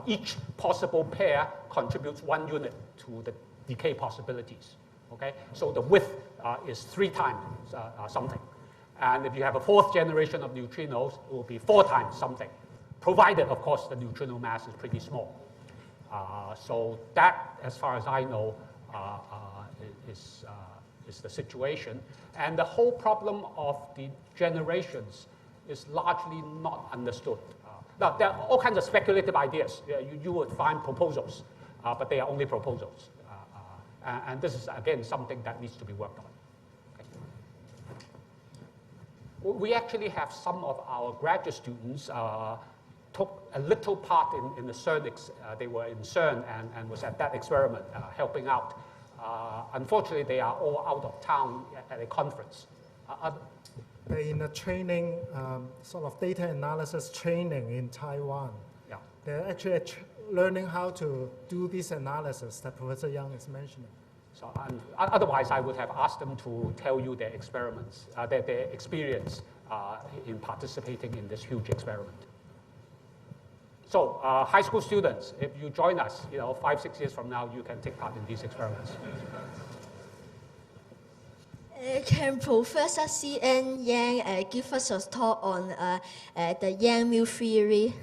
Each possible pair contributes 1 unit to the decay possibilities. Okay? So the width is 3 times something. And if you have a 4th generation of neutrinos, it will be 4 times something, provided, of course, the neutrino mass is pretty small. So that, as far as I know, is the situation. And the whole problem of the generations is largely not understood. Now, there are all kinds of speculative ideas. You would find proposals, but they are only proposals. And this is, again, something that needs to be worked on. We actually have some of our graduate students took a little part in the CERN. They were in CERN and was at that experiment helping out. Unfortunately, they are all out of town at a conference. They're in a training, sort of data analysis training in Taiwan. Yeah. They're actually learning how to do this analysis that Professor Yang is mentioning. So otherwise, I would have asked them to tell you their experiments, their experience in participating in this huge experiment. So high school students, if you join us, 5, 6 years from now, you can take part in these experiments. Can Professor C.N. Yang give us a talk on the YangMills theory?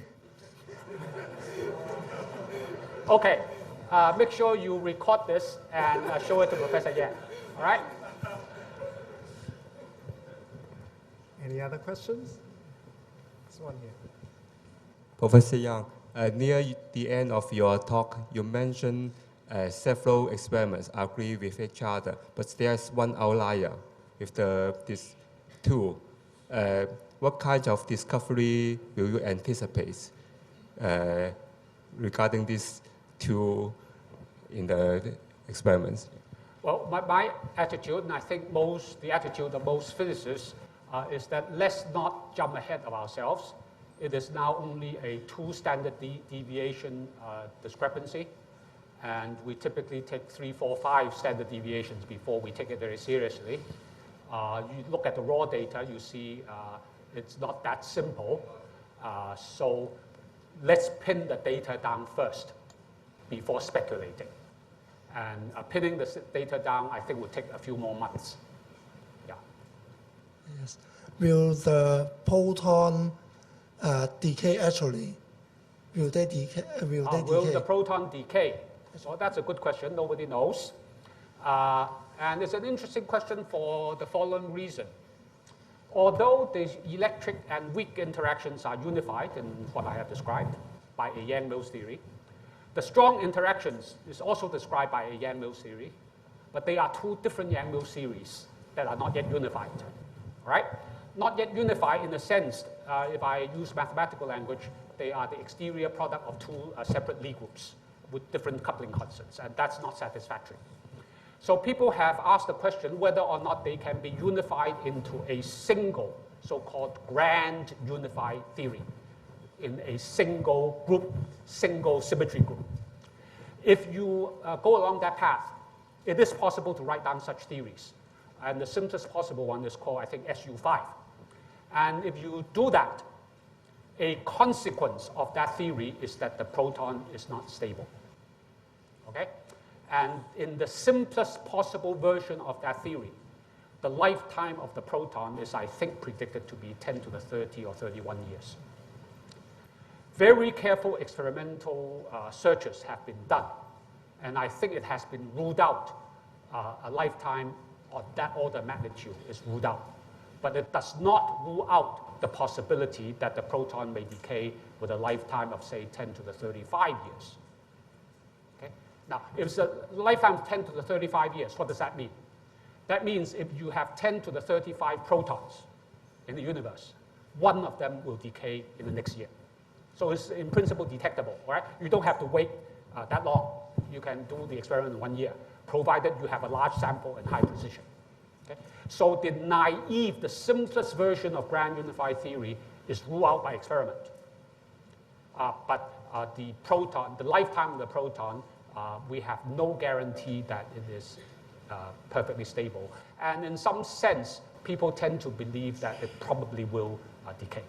Okay, make sure you record this and show it to Professor Yang. All right? Any other questions? This one here. Professor Yang, near the end of your talk, you mentioned several experiments agree with each other, but there's one outlier with this tool. What kind of discovery will you anticipate regarding this tool in the experiments? Well, my attitude, and I think the attitude of most physicists, is that let's not jump ahead of ourselves. It is now only a 2 standard deviation discrepancy. And we typically take 3, 4, 5 standard deviations before we take it very seriously. You look at the raw data, you see it's not that simple. So let's pin the data down first before speculating. And pinning the data down, I think, will take a few more months. Yeah. Yes. Will the proton decay actually? Will they decay? Will the proton decay? So that's a good question. Nobody knows. And it's an interesting question for the following reason. Although the electric and weak interactions are unified in what I have described by a YangMills theory, the strong interactions is also described by a YangMills theory, but they are 2 different YangMills theories that are not yet unified. Right? Not yet unified in the sense, if I use mathematical language, they are the exterior product of 2 separate Lie groups with different coupling constants, and that's not satisfactory. So people have asked the question whether or not they can be unified into a single, so-called grand unified theory, in a single group, single symmetry group. If you go along that path, it is possible to write down such theories. And the simplest possible one is called, I think, SU5. And if you do that, a consequence of that theory is that the proton is not stable. Okay? And in the simplest possible version of that theory, the lifetime of the proton is, I think, predicted to be 10 to the 30 or 31 years. Very careful experimental searches have been done, and I think it has been ruled out. A lifetime of that order of magnitude is ruled out. But it does not rule out the possibility that the proton may decay with a lifetime of, say, 10 to the 35 years. Okay? Now, if it's a lifetime of 10 to the 35 years, what does that mean? That means if you have 10 to the 35 protons in the universe, one of them will decay in the next year. So it's in principle detectable, right? You don't have to wait that long. You can do the experiment in 1 year, provided you have a large sample and high precision. Okay? So the simplest version of grand unified theory is ruled out by experiment. But the lifetime of the proton, we have no guarantee that it is perfectly stable. And in some sense, people tend to believe that it probably will decay.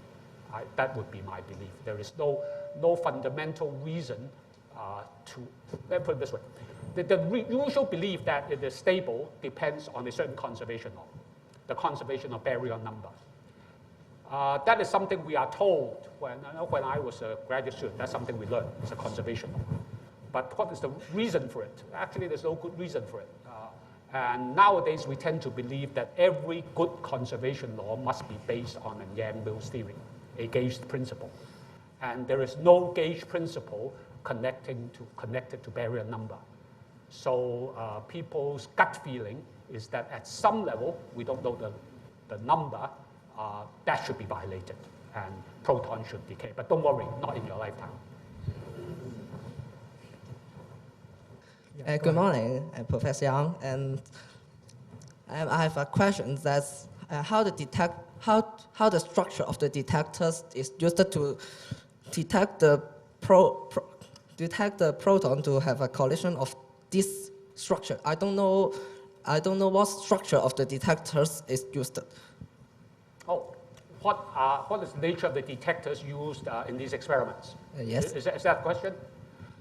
That would be my belief. There is no fundamental reason let's put it this way. The usual belief that it is stable depends on a certain conservation law, the conservation of baryon number. That is something we are told when I was a graduate student. That's something we learned. It's a conservation law. But what is the reason for it? Actually, there's no good reason for it. And nowadays, we tend to believe that every good conservation law must be based on a YangMills theory, a gauge principle. And there is no gauge principle connected to baryon number. So people's gut feeling is that at some level, we don't know the number, that should be violated, and protons should decay. But don't worry, not in your lifetime. Good morning, Professor Yang. And I have a question. That's how the structure of the detectors is used to detect the proton to have a collision of this structure. I don't know what structure of the detectors is used. Oh, what is the nature of the detectors used in these experiments? Yes. Is that the question?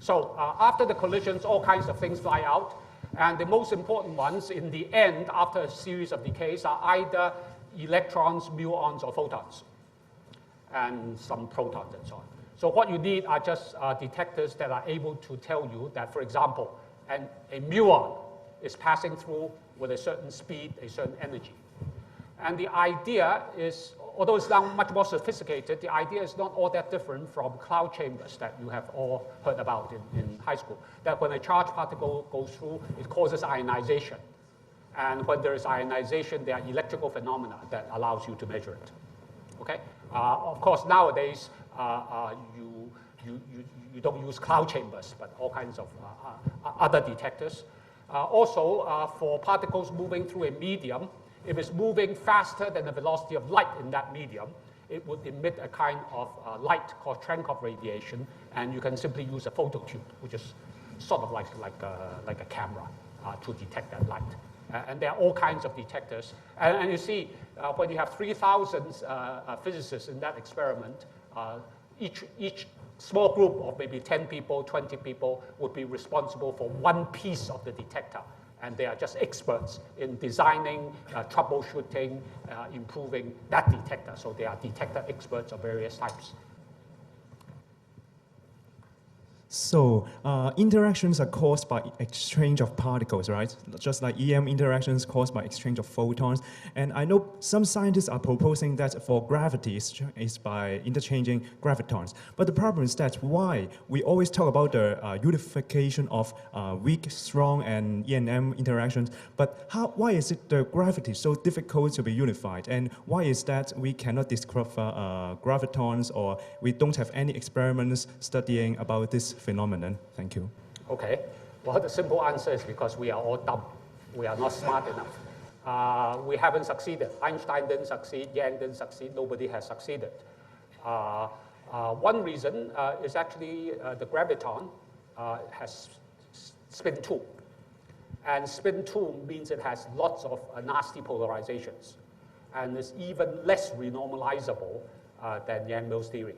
So after the collisions, all kinds of things fly out. And the most important ones in the end, after a series of decays, are either electrons, muons, or photons, and some protons and so on. So what you need are just detectors that are able to tell you that, for example, a muon is passing through with a certain speed, a certain energy. And the idea is, although it's now much more sophisticated, the idea is not all that different from cloud chambers that you have all heard about in high school. That when a charged particle goes through, it causes ionization. And when there is ionization, there are electrical phenomena that allows you to measure it. Okay? Of course, nowadays, you don't use cloud chambers, but all kinds of other detectors. Also, for particles moving through a medium, if it's moving faster than the velocity of light in that medium, it would emit a kind of light called Cherenkov radiation, and you can simply use a phototube, which is sort of like a camera to detect that light. And there are all kinds of detectors. And you see, when you have 3,000 physicists in that experiment, each small group of maybe 10 people, 20 people would be responsible for one piece of the detector. And they are just experts in designing, troubleshooting, improving that detector. So they are detector experts of various types. So interactions are caused by exchange of particles, right? Just like EM interactions caused by exchange of photons. And I know some scientists are proposing that for gravity is by interchanging gravitons. But the problem is that why we always talk about the unification of weak, strong, and E&M interactions, but why is it the gravity so difficult to be unified? And why is that we cannot discover gravitons, or we don't have any experiments studying about this phenomenon? Thank you. Okay. Well, the simple answer is because we are all dumb. We are not smart enough. We haven't succeeded. Einstein didn't succeed. Yang didn't succeed. Nobody has succeeded. One reason is actually the graviton has spin 2. And spin 2 means it has lots of nasty polarizations. And it's even less renormalizable than YangMills theory.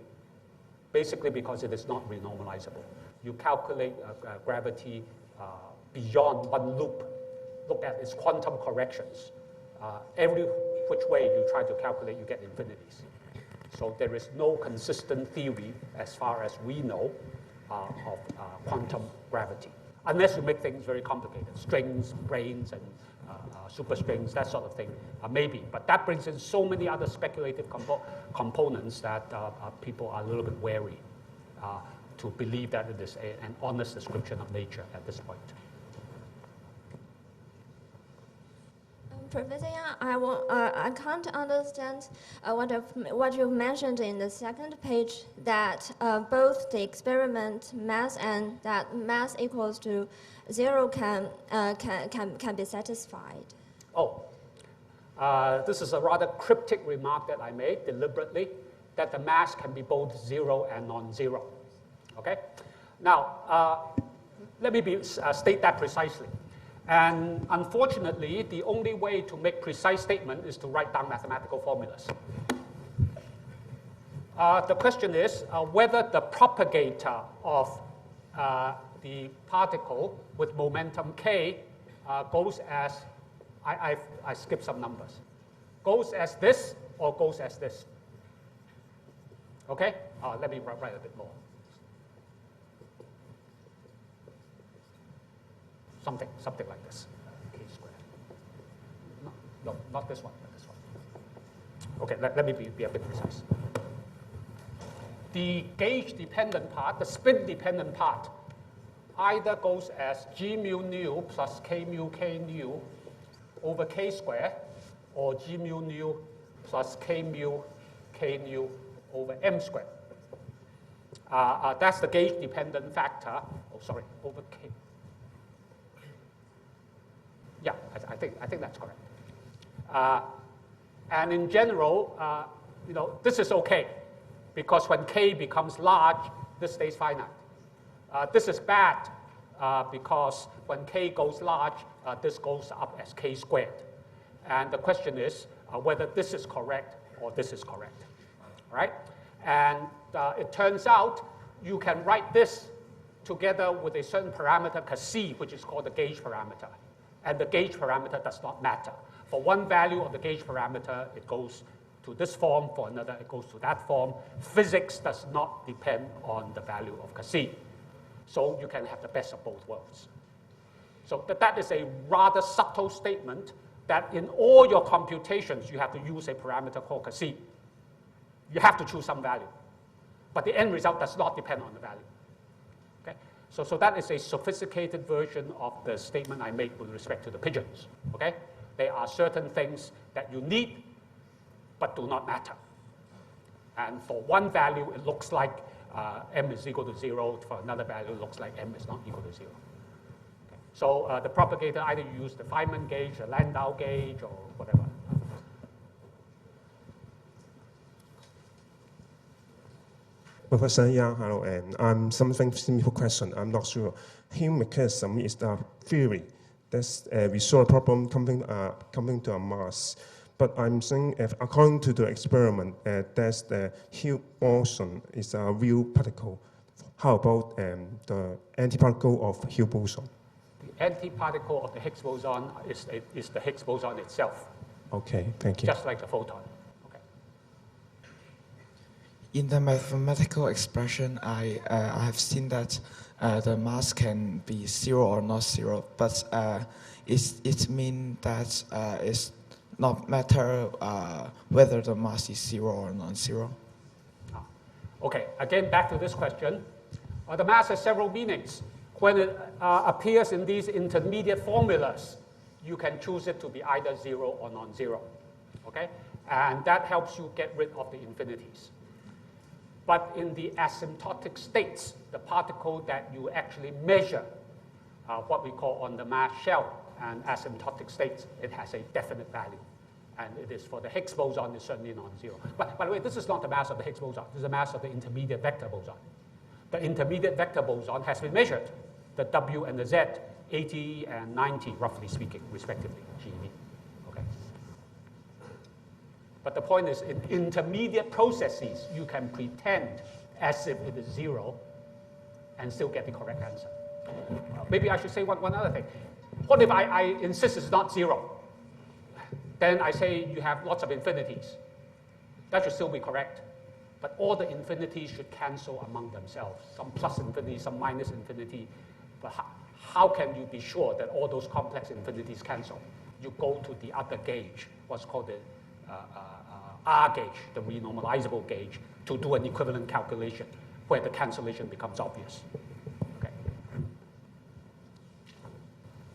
Basically because it is not renormalizable. You calculate gravity beyond one loop. Look at its quantum corrections. Every which way you try to calculate, you get infinities. So there is no consistent theory, as far as we know, of quantum gravity. Unless you make things very complicated, strings, branes, and superstrings, that sort of thing, maybe. But that brings in so many other speculative components that people are a little bit wary to believe that it is an honest description of nature at this point. Professor Yang, I can't understand what you mentioned in the second page, that both the experiment mass and that mass equals to 0 can be satisfied. Oh, this is a rather cryptic remark that I made deliberately, that the mass can be both 0 and non-zero. Okay? Now, let me state that precisely. And unfortunately, the only way to make precise statement is to write down mathematical formulas. The question is whether the propagator of the particle with momentum k goes as, I skipped some numbers, goes as this or goes as this. Okay? Let me write a bit more. Something like this. K squared. No, not this one, but this one. Okay, let me be a bit precise. The gauge-dependent part, the spin-dependent part, either goes as g mu nu plus k mu k nu over k squared, or g mu nu plus k mu k nu over m squared. That's the gauge-dependent factor. Oh, sorry, over k. Yeah, I think that's correct. And in general, this is okay, because when k becomes large, this stays finite. This is bad because when k goes large, this goes up as k squared. And the question is whether this is correct or this is correct, right? And it turns out you can write this together with a certain parameter, c, which is called the gauge parameter. And the gauge parameter does not matter. For one value of the gauge parameter, it goes to this form. For another, it goes to that form. Physics does not depend on the value of c. So you can have the best of both worlds. So that is a rather subtle statement that in all your computations, you have to use a parameter called c. You have to choose some value. But the end result does not depend on the value. Okay? So that is a sophisticated version of the statement I made with respect to the pigeons. Okay? There are certain things that you need but do not matter. And for one value, it looks like m is equal to 0. For another value, it looks like m is not equal to 0. Okay. So the propagator, either you use the Feynman gauge, the Landau gauge, or whatever. Professor Yang, hello, and I'm something simple question. I'm not sure. Higgs mechanism is the theory that we saw a problem coming to a mass. But I'm saying, according to the experiment, that the Higgs boson is a real particle. How about the antiparticle of Higgs boson? The antiparticle of the Higgs boson is the Higgs boson itself. Okay, thank you. Just like the photon. In the mathematical expression, I have seen that the mass can be 0 or not 0, but it means that it's not matter whether the mass is 0 or non-zero. Okay, again, back to this question. The mass has several meanings. When it appears in these intermediate formulas, you can choose it to be either 0 or non-zero. Okay? And that helps you get rid of the infinities. But in the asymptotic states, the particle that you actually measure, what we call on the mass shell and asymptotic states, it has a definite value. And it is for the Higgs boson, it's certainly non-zero. But by the way, this is not the mass of the Higgs boson. This is the mass of the intermediate vector boson. The intermediate vector boson has been measured, the W and the Z, 80 and 90, roughly speaking, respectively, GeV. Okay. But the point is, in intermediate processes, you can pretend as if it is 0 and still get the correct answer. Maybe I should say one other thing. What if I insist it's not 0? Then I say you have lots of infinities. That should still be correct. But all the infinities should cancel among themselves. Some plus infinity, some minus infinity. But how can you be sure that all those complex infinities cancel? You go to the other gauge, what's called the R gauge, the renormalizable gauge, to do an equivalent calculation where the cancellation becomes obvious. Okay.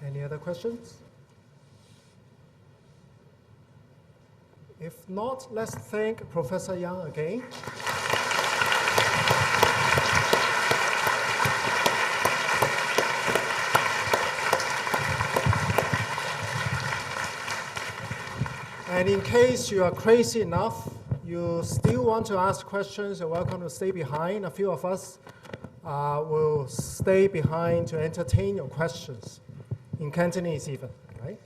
Any other questions? If not, let's thank Professor Yang again. And in case you are crazy enough, you still want to ask questions, you're welcome to stay behind. A few of us will stay behind to entertain your questions, in Cantonese even, right?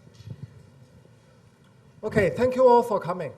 Okay, thank you all for coming.